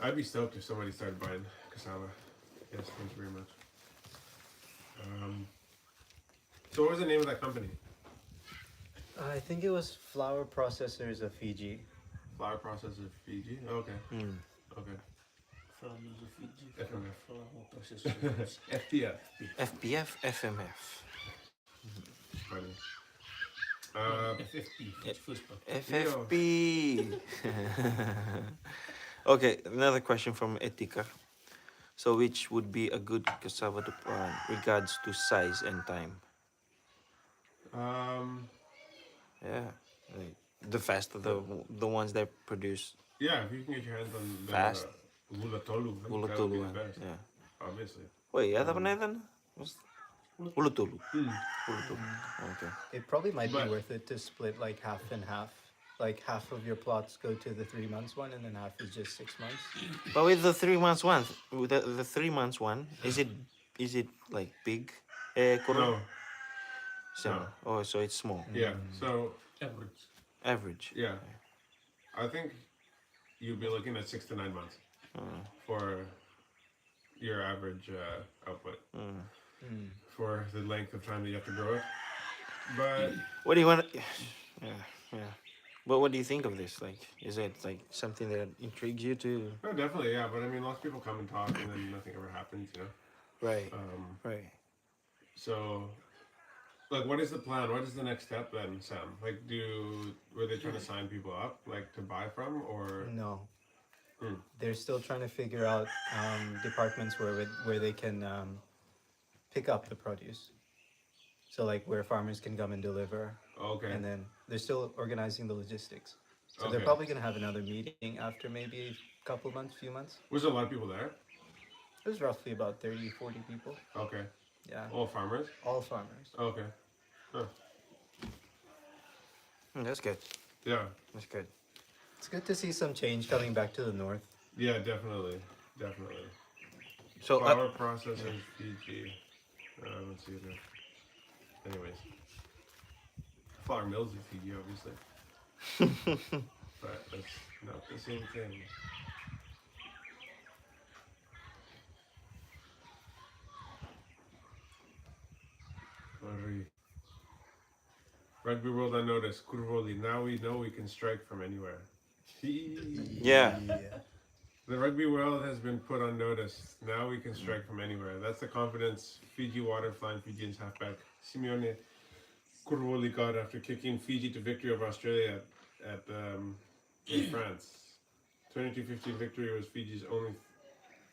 I'd be stoked if somebody started buying cassava. Yes, thank you very much. So what was the name of that company? I think it was Flower Processors of Fiji. Flower Processor Fiji. Okay. Okay. From the Fiji. FMF. Flower process. FTF. FPF, FMF. Funny. FFP. That's first part. FFP. Okay, another question from Etika. So which would be a good cassava to plant regards to size and time? Yeah, like the faster the ones that produce Yeah, if you can get your hands on the Fast. Gula Tolu, that would be Ulutulu the one. best, Yeah. obviously. Wait, ada apa Nathan? Ulutulu. Mm. Ulutulu. Okay. It probably might But- be worth it to split like half and half. Like half of your plots go to the 3 months one, and then half is just 6 months. But with the 3 months one, with the 3 months one, is it like big? No, So, no. oh, so it's small, Yeah, so, Average. average. yeah. I think you'd be looking at 6 to 9 months for your average output for the length of time that you have to grow it. But What do you want? Yeah. But what do you think of this? Like, is it like something that intrigues you to? no, definitely, yeah. But I mean, lots of people come and talk, and then nothing ever happens, you know. Right. Right. So, like, what is the plan? What is the next step then, Sam? Like, were they trying to sign people up, like, to buy from, or? No. Hmm. They're still trying to figure out departments where they can pick up the produce. So like where farmers can come and deliver, Okay. and then they're still organizing the logistics. So they're Okay. probably gonna have another meeting after maybe a couple months, few months. Was there a lot of people there? It was roughly about 30, 40 people. Okay. Yeah, All farmers? all farmers. Okay. Huh. That's good. Yeah. That's good. It's good to see some change coming back to the north. Yeah, definitely. Definitely. So, Flower processors, Fiji. Let's see there. Anyways. Flour mills in Fiji, obviously. But that's not the same thing. Sorry. Rugby World unnoticed. Kurvoli. Now we know we can strike from anywhere. yeah. The rugby world has been put on notice. Now we can strike from anywhere. That's the confidence Fiji water flying Fijians halfback Simeone Kurvoli got after kicking Fiji to victory over Australia at in France. 22-15 victory was Fiji's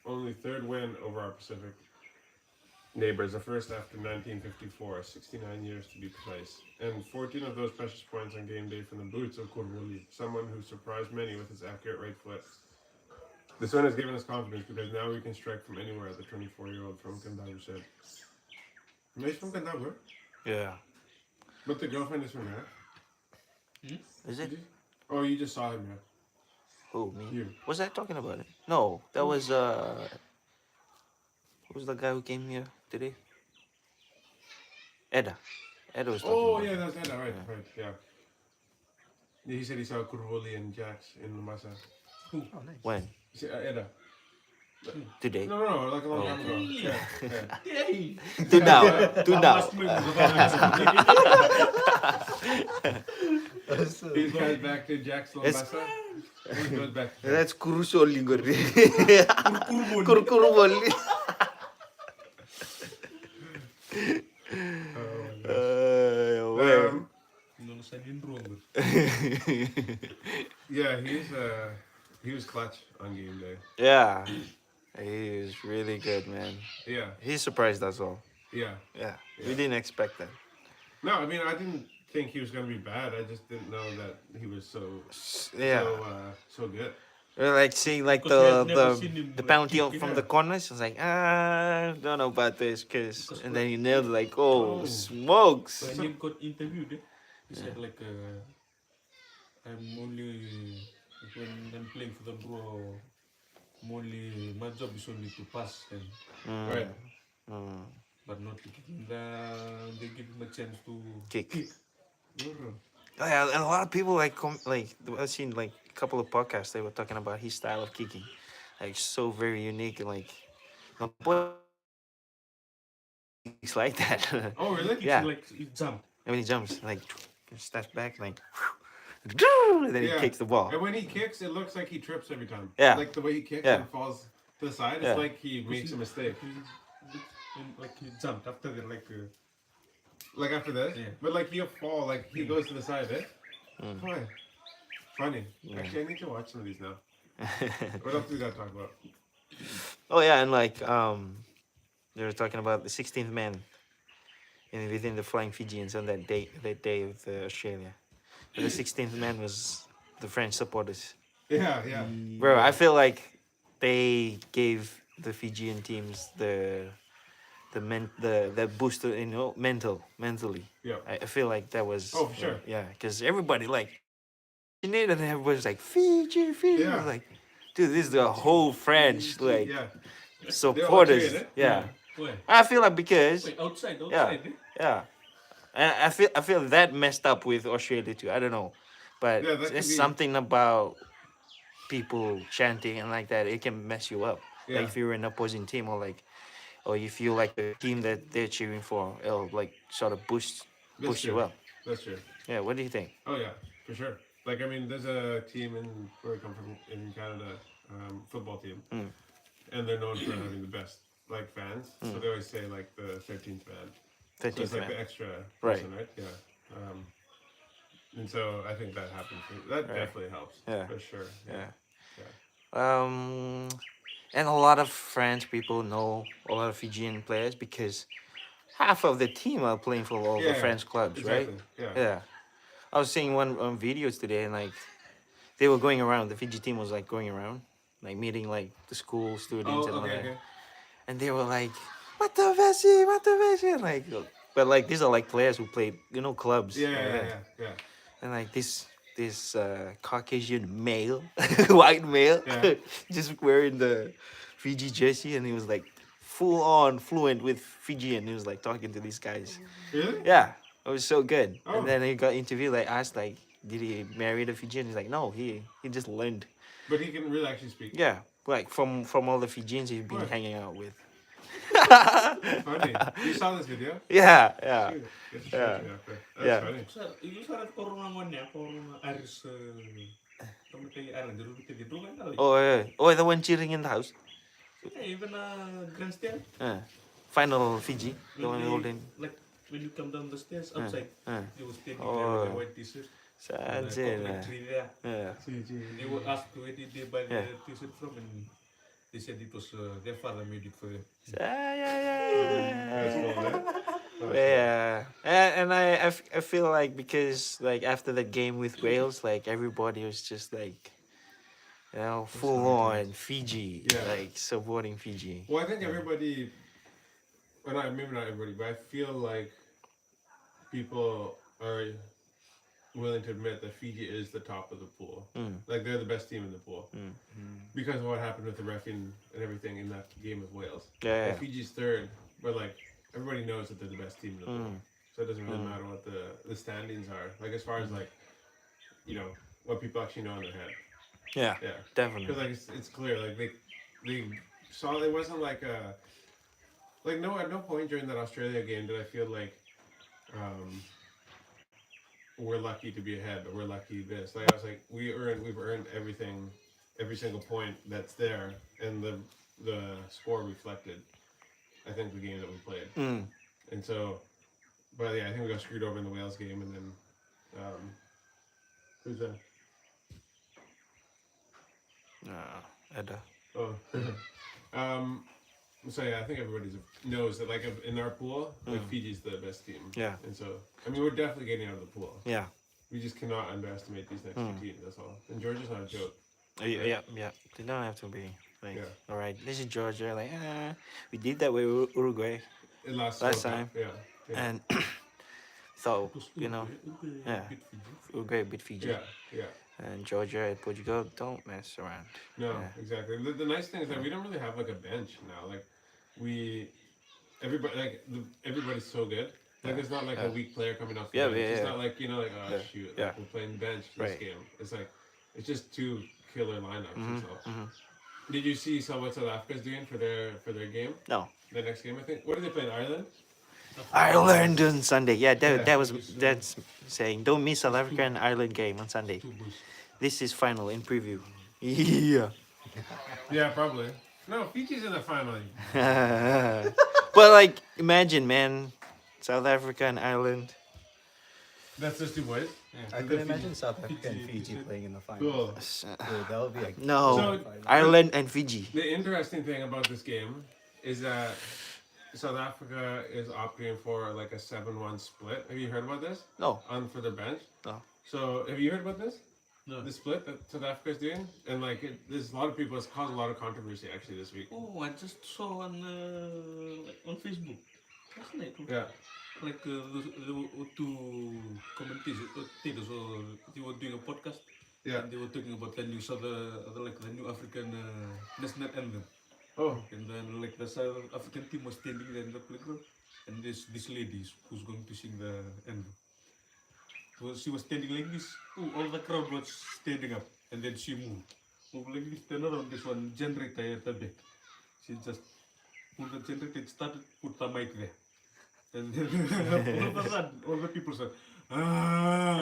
only third win over our Pacific neighbors, the first after 1954, 69 years to be precise. And 14 of those precious points on game day from the boots of Kurvuli, someone who surprised many with his accurate right foot. This win has given us confidence because now we can strike from anywhere, the 24-year-old from Kandavu said. He's from Kandavu, Yeah. but the girlfriend is from here. Is it? Oh, you just saw him here. Who, me? You. Was I talking about it? No, that was who's the guy who came here today? Edda. Edda was talking Oh, about yeah, it. that's right, right, yeah. He said he saw Kurvuli and Jax in Mombasa. Oh, nice. When? He said, Edda. Today? No, like a long time ago. Yeah, yeah. Yay! To now. To now. So, He goes back to Jax Mombasa. He goes back to That's Kurusoli Gori. Kurkuruboli. Um, Nung sa wrong. yeah, he was clutch on game day. Yeah. He was really good, man. Yeah, He surprised us all. yeah. Yeah. We Yeah. didn't expect that. No, I mean I didn't think he was gonna be bad. I just didn't know that he was Yeah. so good. We're like seeing like Because we had never seen the him, the like, penalty kick, from yeah. the corners. I was like, don't know about this, cause Because and then he nailed it, like, oh, Oh. smokes. When he got interviewed, he said like, I'm only when I'm playing for the bro. My job is only to pass and Right. but not to kick. They give him a chance to Kick. Mhm. Oh, yeah, and a lot of people like I've seen like a couple of podcasts. They were talking about his style of kicking, like so very unique and like nobody kicks like that. Oh really? Yeah. Like he jumped. I mean, he jumps like steps back like, and then he Yeah. kicks the ball. And when he kicks, it looks like he trips every time. Yeah. Like the way he kicks Yeah. and falls to the side, it's Yeah. like he makes a mistake. Like he jumped after that, like Like after this, Yeah. but like he'll fall, like he goes to the side, eh? Boy, funny. Actually, I need to watch some of these now. What else do we gotta talk about? Oh yeah, and like they were talking about the 16th man within the Flying Fijians on that day of Australia. And the 16th man was the French supporters. Yeah, yeah. Bro, I feel like they gave the Fijian teams the booster, mentally. Yeah. I feel like that was Oh, for sure. yeah, because everybody like in it and everybody's like Fiji. Yeah. I was like, dude, this is the whole French like Yeah. supporters. cheering, eh? Yeah. where? I feel like because Wait, outside, Yeah. eh? yeah, and I feel that messed up with Australia too. I don't know, but Yeah, that could there's be- something about people chanting and like that. It can mess you up. Yeah. Like if you're an opposing team or if you like the team that they're cheering for, it'll like sort of boost That's you true. up. That's true. Yeah. What do you think? Oh yeah, for sure. Like I mean, there's a team in where I come from in Canada, football team, and they're known for having the best like fans. So they always say like the 13th man. So 13th it's like man. the extra Right. person, right? Yeah. And so I think that happens. That definitely helps. Yeah. For sure. Yeah. Yeah. And a lot of French people know a lot of Fijian players because half of the team are playing for all the Yeah, French clubs, right? Exactly. Yeah. Yeah. I was seeing one videos today, and like they were going around. The Fiji team was like going around, like meeting like the school students Oh, and all okay, that. okay. And they were like, Matavesi, like, but like these are like players who played, clubs. Yeah, like yeah, that. yeah. And like this Caucasian male, white male, Yeah. just wearing the Fiji jersey, and he was like full on fluent with Fijian. He was like talking to these guys. Really? Yeah, it was so good. Oh. And then he got interviewed, like asked, like, did he marry the Fijian? He's like, no, he just learned. But he can really actually speak. Yeah, like from all the Fijians he's been Right. hanging out with. Funny. You saw this video? Yeah, yeah. Shoot. Get to show Yeah. it to you after. That's Yeah. funny. So, you sarat corona one corona Aris kamu kayak Aran dulu kita gitu kan kali. Oh, yeah. Oh, the one cheering in the house. Even grandstand. Final Fiji, the When one they- holding. Like when you come down the stairs outside, uh. they were standing Oh. there with their white t-shirt. That's the it. coconut tree there. Yeah. They were asked where did they buy Yeah. the t-shirt from, and they said it was their father made it for them. That's cool, man. Oh, Yeah, and I feel like because like after that game with Wales, like everybody was just like, full on Fiji, Yeah. like supporting Fiji. Well, I think everybody, well, not, maybe not everybody, but I feel like people are willing to admit that Fiji is the top of the pool. Mm. Like they're the best team in the pool Mm. because of what happened with the reffing and everything in that game with Wales. Yeah, Like Fiji's third, but like everybody knows that they're the best team in the pool. Mm. So it doesn't really Mm. matter what the standings are. Like as far as like, what people actually know in their head. yeah, Yeah. definitely. Because like it's clear, like they saw it wasn't like no at no point during that Australia game did I feel like we're lucky to be ahead or we're lucky this. Like I was like we've earned everything, every single point that's there, and the score reflected. I think the game that we played, Mm. and so, but yeah, I think we got screwed over in the Wales game, and then who's that? Edda. Oh. So yeah, I think everybody knows that like in our pool, like Fiji's the best team. Yeah. And so I mean we're definitely getting out of the pool. Yeah. We just cannot underestimate these next two teams. That's all. And Georgia's not a joke. Yeah. They don't have to be like, Yeah. all right, this is Georgia. Like, we did that with Uruguay, It last Last World time. Cup, yeah. and so It was yeah. beat Fiji. Uruguay beat Fiji, Yeah. and Georgia and Portugal don't mess around. No, Yeah. exactly. The nice thing is that we don't really have like a bench now. Like everybody's so good. Like there's not like a weak player coming off the Yeah, bench. yeah, It's yeah. not like like oh Yeah. shoot, Yeah. like, we're playing the bench this Right. game. It's like it's just two killer lineups. And so. Mhm. Did you see what South Africa's doing for their game? No, The next game, I think. What are they playing? Ireland? Ireland on Sunday. Yeah, that Yeah. was that's saying don't miss South Africa and Ireland game on Sunday. Two boys. This is final in preview. Yeah. Yeah, probably. No, Fiji's in the final. But like, imagine, man, South Africa and Ireland. That's just two boys. I could imagine South Africa and Fiji playing in the finals. Cool. Dude, that would be like No, So- Ireland and Fiji. The interesting thing about this game is that South Africa is opting for like a 7-1 split. Have you heard about this? No, For their bench. no. So have you heard about this? No. The split that South Africa is doing, and like there's a lot of people. It's caused a lot of controversy actually this week. Oh, I just saw on Facebook last night. Yeah. Like there were two commentators, or they were doing a podcast. Yeah. And they were talking about the new the new African national anthem. Oh. And then like the South African team was standing there in the playground, and this lady who's going to sing the anthem. So she was standing like this. Oh, all the crowd was standing up, and then she moved like this. Turn around, this one generator at the back. She just pulled the generator and started put the mic there. And then all of a sudden, all the people said, "Ah!"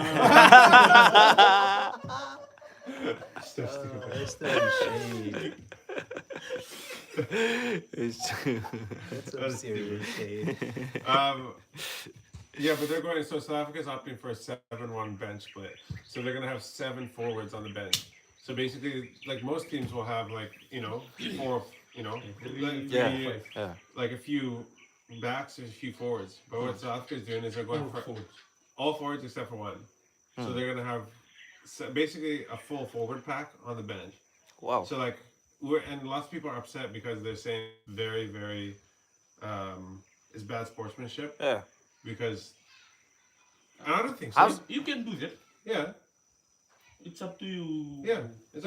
So stupid. That's the shade. It's That's some serious shade. Yeah, but they're going. So South Africa's opting for a 7-1 bench split. So they're gonna have 7 forwards on the bench. So basically, like most teams will have like 4, like, yeah, three, yeah. like a few backs and a few forwards. But what South Africa's doing is they're going for all forwards except for one. So they're gonna have basically a full forward pack on the bench. Wow. So like and lots of people are upset because they're saying very, very it's bad sportsmanship Yeah. because I don't think so. How's- You can do that. Yeah, It's up to you. yeah, it's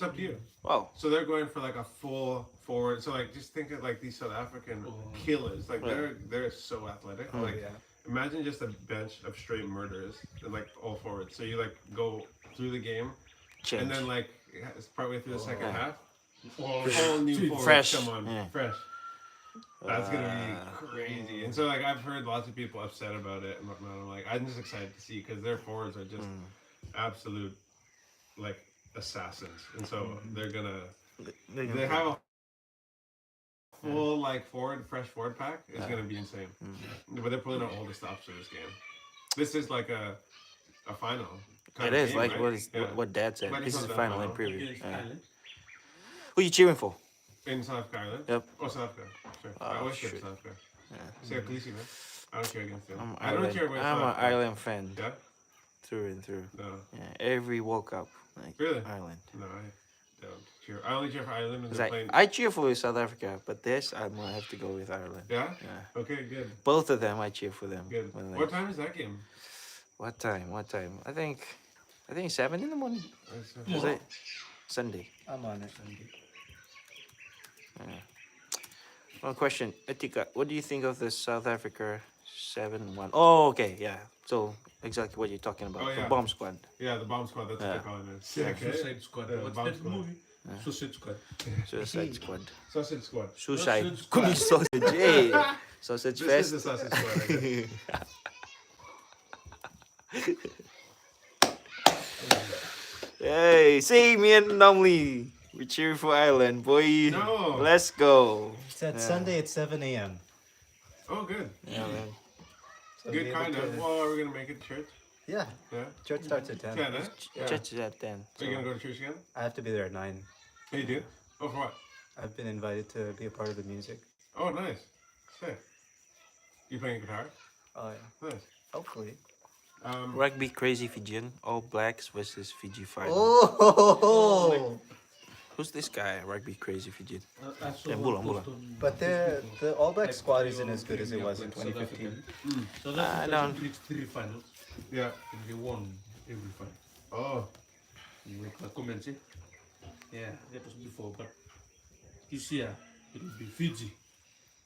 up to you. Wow. So they're going for like a full forward. So like just think of like these South African killers. Like they're so athletic. Like Yeah. imagine just a bench of straight murderers and like all forwards. So you like go through the game Change. and then like it's partway through the second half. Or All new forwards Fresh. come on, Yeah. fresh. That's gonna be crazy. And so like I've heard lots of people upset about it and whatnot. I'm like I'm just excited to see because their forwards are just absolute like assassins. And so they're gonna they have a full like fresh forward pack. It's gonna be insane. But they're pulling out all the stops for this game. This is like a final. It kind of is game, like right? what is Yeah. what Dad said. But This it's is not the that final and final. preview. Against Yeah. Ireland. Who you cheering for? In South Africa Island? Yep. Oh, South Africa. Sure. I Oh, always cheer for shit. South Africa. Yeah. Say Khaleesi, man. I don't cheer against them. I'm I don't Ireland. cheer against I'm South an Africa. Ireland fan Yeah? through and through. No. Yeah, every World Cup, like Really? Ireland. No, I don't cheer. I only cheer for Ireland when It's they're like playing. I cheer for South Africa, but this I might have to go with Ireland. Yeah? Yeah, Okay, good. both of them I cheer for them. Good. When they- What time is that game? What time? What time? I think 7 in the morning. Is it Sunday? I'm on it. Yeah. One question, Etika, what do you think of the South Africa 7-1? Oh, okay, yeah. So exactly what you're talking about. Oh, The yeah. bomb squad. Yeah, the bomb squad. That's Yeah. what they're calling it. Sick, eh? Suicide Squad. Yeah, What's Bomb that Squad. movie? Suicide Squad. Suicide squad. Sausage squad. Suicide. Sausage Kumi sausage. Hey. Sausage This fest. is the sausage squad, I guess. Hey, see me and Nomley. We cheer for Ireland, boy. No. Let's go. It's at Yeah. Sunday at 7 a.m. Oh, good. Yeah, man. So Good, be able kind of. to- Well, are we going to make it to church? Yeah, Yeah? church starts at 10. 10, eh? Yeah. Church is at 10. Are you going to go to church again? I have to be there at 9. Hey, you do? Oh, for what? I've been invited to be a part of the music. Oh, nice. Sick. You playing guitar? Oh, yeah. Nice. Hopefully. Rugby crazy Fijian. All Blacks versus Fiji final. Oh! Who's this guy? Rugby crazy Fijian. I saw Yeah, one Bulan, post Bulan. on- But the All Black like squad video isn't as good as it Premier was in playing South 2015. African. So I that's don't- reached 3 finals Yeah. and they won every final. Oh. You make a comment, eh? Yeah, that was before, but this year it will be Fiji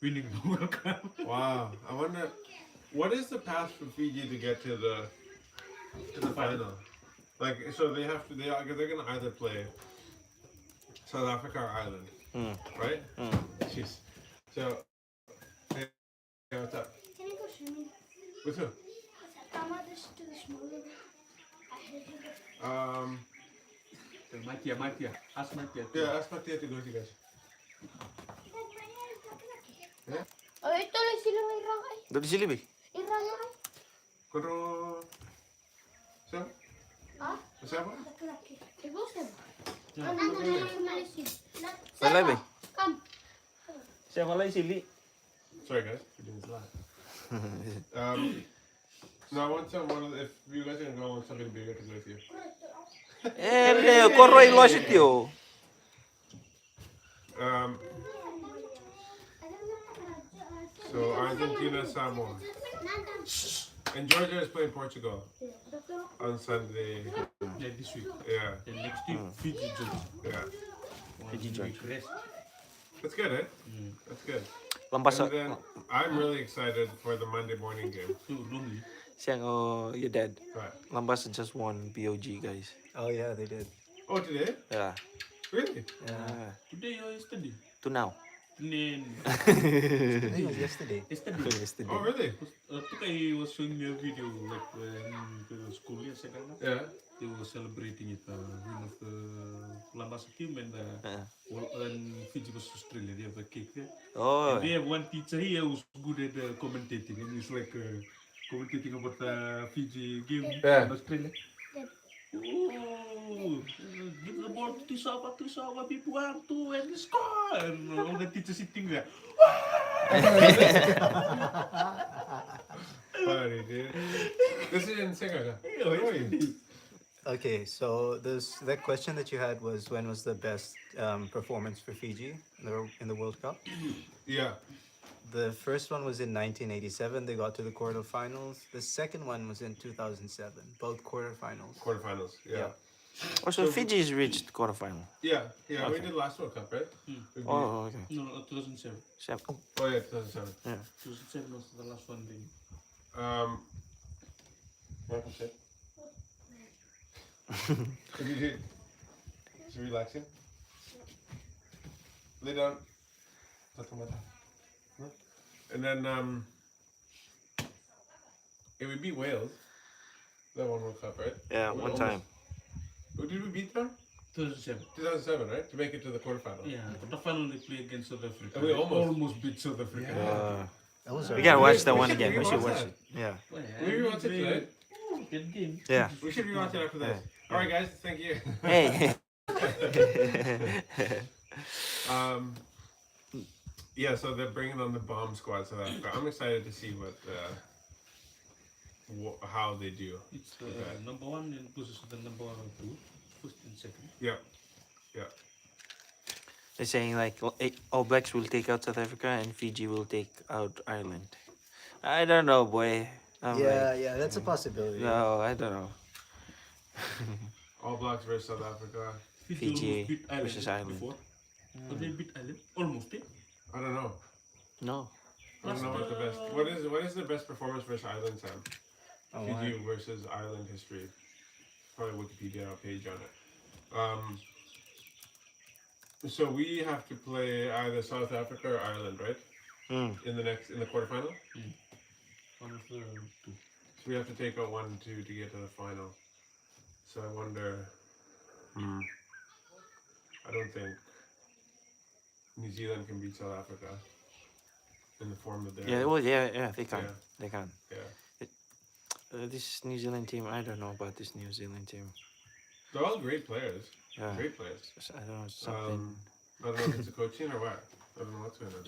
winning the World Cup. Wow. I wonder, what is the path for Fiji to get to the final? Like, so they have to, they're going to either play South Africa or Ireland, Mm. right? Mm. Jeez. So, hey, what's up? Can I go swimming? With who? Come on, this to the smaller. I hate it. Matia, ask Matia. Yeah, ask Bati to go with you guys. Oh, ito lang sila may rangay. Dari sini, Bi. Irangay. Kuro... Siapa? Ah? Siapa? Laki-laki. Ibu siapa? Nandun na yung malisin. Wala, Bi. Come. Siapa lagi sili? Sorry guys, we're doing this live. No, I want if you guys are going to go, I want somebody bigger to go with you. Koroi lost yo. So Argentina, Samoa. And Georgia is playing Portugal on Sunday. Yeah, this week. Yeah, And next week, Fiji Georgia. yeah. Fiji, Georgia. Rest. That's good, eh? That's good. Lampas And then I'm really excited for the Monday morning game. So normally, Siang, oh, you're dead. Right. Lampas just won BOG, guys. Oh, yeah, they did. Oh, today? Yeah. Really? Yeah. today or yesterday? To now. Then, I think it was yesterday. yesterday. Yesterday. Oh, really? Today was showing me a video like when the school years ago. Yeah. They were celebrating it, win of the Lambasa team and Fiji versus Australia. They have a cake there. Oh, And they have one teacher here who's good at commentating, and he's like commentating about the Fiji game Yeah. in Australia. Oh, give the ball to Tisawa, people 1-2 and score! And all the teachers sitting there. Funny, dude. This is in Singapore. Okay, so that question that you had was when was the best performance for Fiji in the World Cup? Yeah. The first one was in 1987. They got to the quarterfinals. The second one was in 2007. Both quarterfinals. Quarterfinals. Yeah. also Fiji's reached quarterfinal. Yeah. Yeah. We Okay. did last World Cup, right? We beat- Oh, okay. No, 2007. Oh yeah, 2007. Yeah. 2007 was the last one. Then. Michael shit. Is it relaxing? Lay down. And then it would beat Wales. That one World Cup, right? Yeah, We one almost- time. Who did we beat them? 2007. 2007, right? To make it to the quarterfinal. Yeah, but the final they play against South Africa. And we almost- beat South Africa. Yeah. That was We our gotta watch We that one should again. We should rewatch watch that. it. Yeah. Well, We rewatched it today. that game. Yeah. We should rewatch it after this. Yeah. All right, guys. Thank you. Hey. um. Yeah. So they're bringing on the bomb squad South Africa. I'm excited to see how they do. It's the with that. number one and versus the number two, first and second. Yeah. Yeah. They're saying like All Blacks will take out South Africa and Fiji will take out Ireland. I don't know, boy. I'm Yeah, like, yeah, that's a possibility. no, I don't know. All Blacks versus South Africa. Fiji almost beat Ireland versus Ireland. before. But they beat Ireland almost. I don't know. No. I don't know what the best. What is the best performance versus Ireland, Sam? Oh, Fiji wow. versus Ireland history. Probably Wikipedia page on it. So we have to play either South Africa or Ireland, right? Mm. In the quarterfinal. One of the two. So we have to take out 1 and 2 to get to the final. So I wonder. I don't think New Zealand can beat South Africa in the form that they're. Yeah, well, yeah, they can. Yeah. They can. Yeah. This New Zealand team, I don't know about this New Zealand team. They're all great players. Yeah. Great players. I don't know, something. I don't know if it's the coaching or what. I don't know what's going on.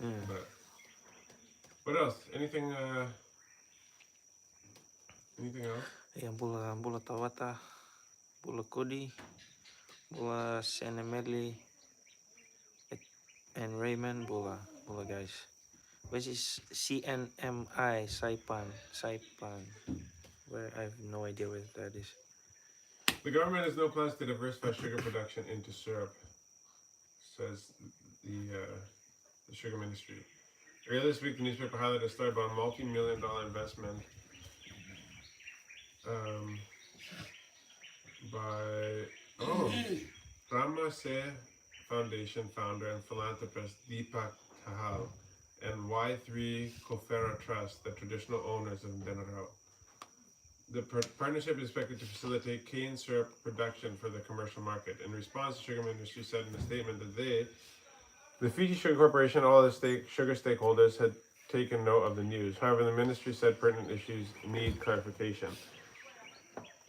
Mm. But what else? Anything? Anything else? Yang bola Tawata, bola Cody, bola Sena Medley, and Raymond bola guys. Which is CNMI Saipan, where I have no idea what that is. The government has no plans to diversify sugar production into syrup, says the sugar ministry. Earlier this week, the newspaper highlighted a story about a multi-million-dollar investment by Ramase Foundation founder and philanthropist Deepak Tahal and Y3 Kofera Trust, the traditional owners of Benarau. The partnership is expected to facilitate cane syrup production for the commercial market. In response, the sugar ministry said in a statement that the Fiji Sugar Corporation, all the sugar stakeholders had taken note of the news. However, the ministry said pertinent issues need clarification.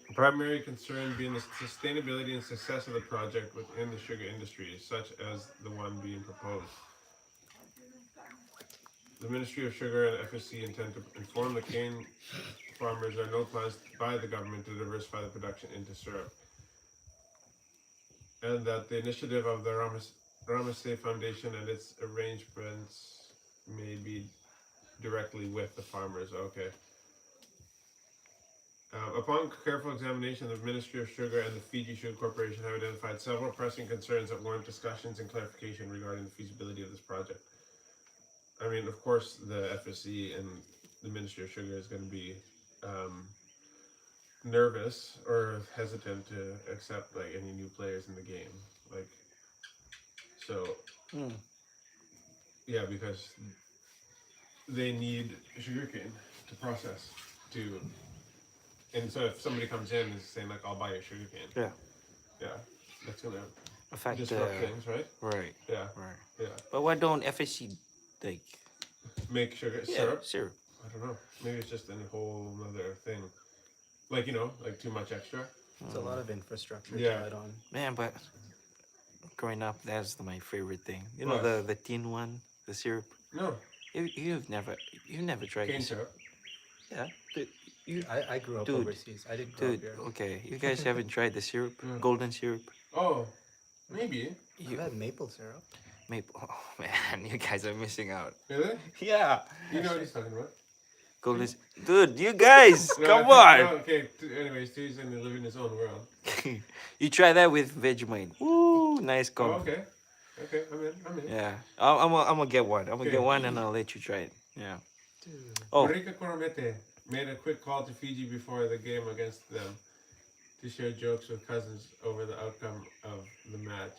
The primary concern being the sustainability and success of the project within the sugar industry, such as the one being proposed. The Ministry of Sugar and FSC intend to inform the cane farmers there are no plans by the government to diversify the production into syrup, and that the initiative of the Ramase Foundation and its arrangements may be directly with the farmers. Okay. Upon careful examination, the Ministry of Sugar and the Fiji Sugar Corporation have identified several pressing concerns that warrant discussions and clarification regarding the feasibility of this project. I mean, of course, the FSC and the Ministry of Sugar is going to be nervous or hesitant to accept like any new players in the game. Like, so, yeah, because they need sugarcane to process to. And so if somebody comes in and is saying like, "I'll buy your sugarcane," yeah, that's gonna Affect disrupt things, right? Right. Yeah, Right. yeah. But why don't FSC like Make syrup. syrup? I don't know. Maybe it's just a whole other thing. Like like too much extra. It's a lot of infrastructure Yeah. to add on. Man, but growing up, that's my favorite thing. You know What? the tin one, the syrup. No, You've never tried cane this. syrup. Yeah. I grew up Dude. overseas. I didn't grow up Dude, here. okay. You guys haven't tried the syrup, golden syrup. Oh, maybe. I've had maple syrup. Maple. Oh man, you guys are missing out. Really? Yeah. You know what he's talking about. Golden. Dude, you guys, No, come I on. think- no, okay. Anyways, he's in living his own world. You try that with Vegemite. Woo, nice Oh, combo. okay. Okay, I'm in. Yeah, I'm gonna get one. I'm gonna Okay. get one and I'll let you try it. Yeah. Dude. Oh, Marika Koromete made a quick call to Fiji before the game against them to share jokes with cousins over the outcome of the match.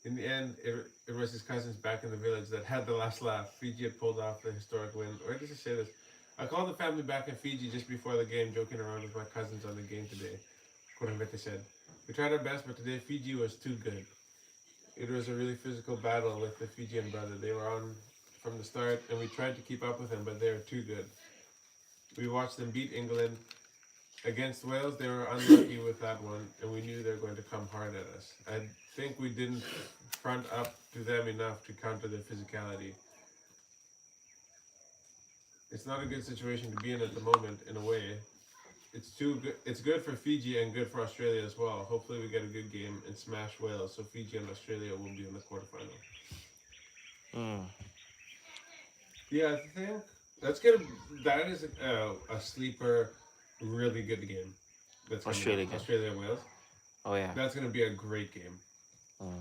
In the end, it was his cousins back in the village that had the last laugh. Fiji had pulled off the historic win. Where does it say this? I called the family back in Fiji just before the game, joking around with my cousins on the game today. Koromete said, "We tried our best, but today Fiji was too good. It was a really physical battle with the Fijian brother. They were on from the start, and we tried to keep up with them, but they're too good. We watched them beat England. Against Wales, they were unlucky with that one, and we knew they were going to come hard at us. I think we didn't front up to them enough to counter their physicality. It's not a good situation to be in at the moment, in a way. It's too good. It's good for Fiji and good for Australia as well. Hopefully, we get a good game and smash Wales, so Fiji and Australia will be in the quarterfinal. Yeah, I think that is a sleeper, really good game. That's gonna Australia be game. Australia and Wales. Oh yeah. That's gonna be a great game.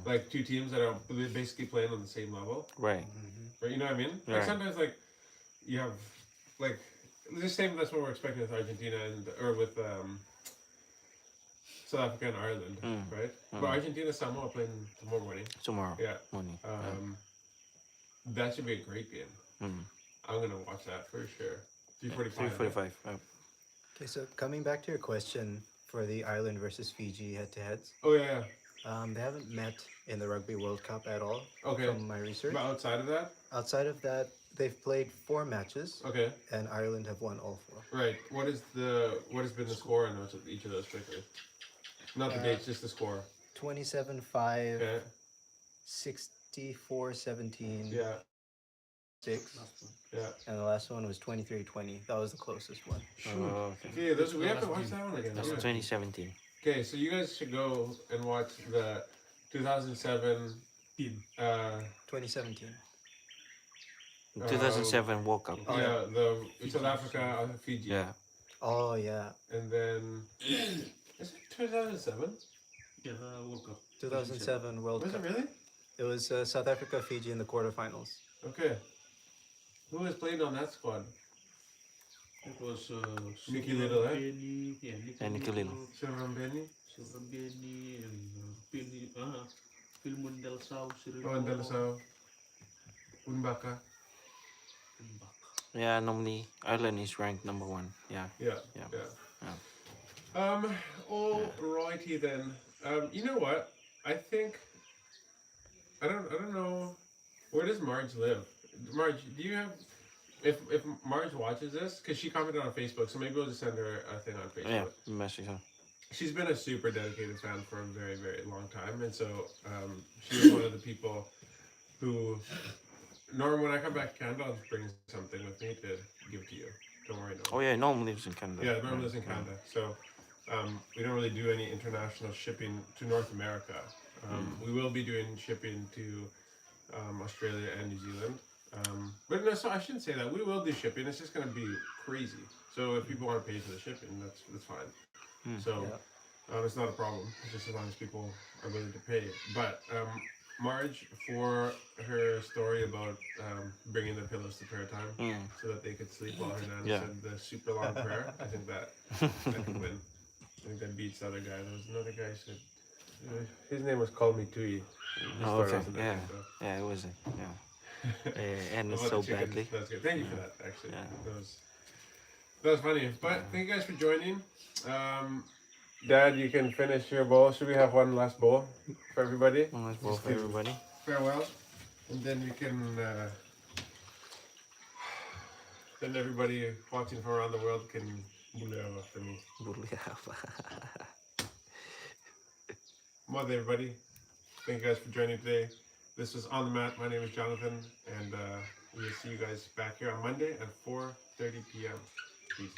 Like two teams that are basically playing on the same level, Right. right? You know what I mean? Like Right. sometimes, like you have like the same. That's what we're expecting with Argentina or with South Africa and Ireland, right? But Argentina Samoa playing tomorrow morning. Tomorrow Yeah. morning. That should be a great game. I'm gonna watch that for sure. 3:45. 3:45. Okay, so coming back to your question for the Ireland versus Fiji head-to-heads, Oh yeah. they haven't met in the Rugby World Cup at all. Okay. From my research. But outside of that, Outside of that, they've played 4 matches, okay, and Ireland have won all 4. right. What has been the score in each of those quickly? Not the dates, just the score. 27-5, Okay. 64-17, Yeah. 6, Yeah. and the last one was 23-20. That was the closest one. Oh, okay. Okay, we have to watch that one again. That's Yeah. 2017. Okay, so you guys should go and watch the 2007. 2017. 2007 World Cup. Yeah, the South Africa, Fiji. Yeah. Oh, yeah. And then is it 2007? Yeah, the World Cup. 2007 World Was it Cup. really? It was South Africa, Fiji in the quarterfinals. Okay. Who was playing on that squad? It was Nicky Little, eh? Penny, yeah, Nicky Little. Silver Benny? Silver Benny, and Penny, Philmon Del Sao, Cyril Oh, and Delasau. Umbaka. Yeah, normally Ireland is ranked number 1. Yeah. Yeah. Yeah. Yeah. All righty then. You know what? I think I don't know, where does Marge live? Marge, do you have if Marge watches this, because she commented on Facebook, so maybe we'll just send her a thing on Facebook. Yeah, message her. She's been a super dedicated fan for a very, very long time, and so she was one of the people who. Norm, when I come back to Canada, I'll just bring something with me to give to you. Don't worry, Oh yeah, Norm lives in Canada. Yeah, Norm lives in Canada, so we don't really do any international shipping to North America. We will be doing shipping to Australia and New Zealand. But no, so I shouldn't say that. We will do shipping. It's just going to be crazy. So if people want to pay for the shipping, that's fine. So it's not a problem. It's just as long as people are willing to pay. But Marge, for her story about bringing the pillows to prayer time so that they could sleep while her nana said the super long prayer, I think that could win. I think that beats the other guy. There was another guy who said, his name was Call Me Tui. Oh, okay. Yeah. Yeah, it was. Yeah. And it's so badly. That's good. Thank you for that, actually. Yeah. That was funny. But thank you guys for joining. Dad, you can finish your bowl. Should we have one last bowl for everybody? One last bowl for everybody. Farewell. And then we can... then everybody watching from around the world can bule after me. Mother, everybody. Thank you guys for joining today. This was On The Mat. My name is Jonathan, and we'll see you guys back here on Monday at 4:30 p.m. Peace.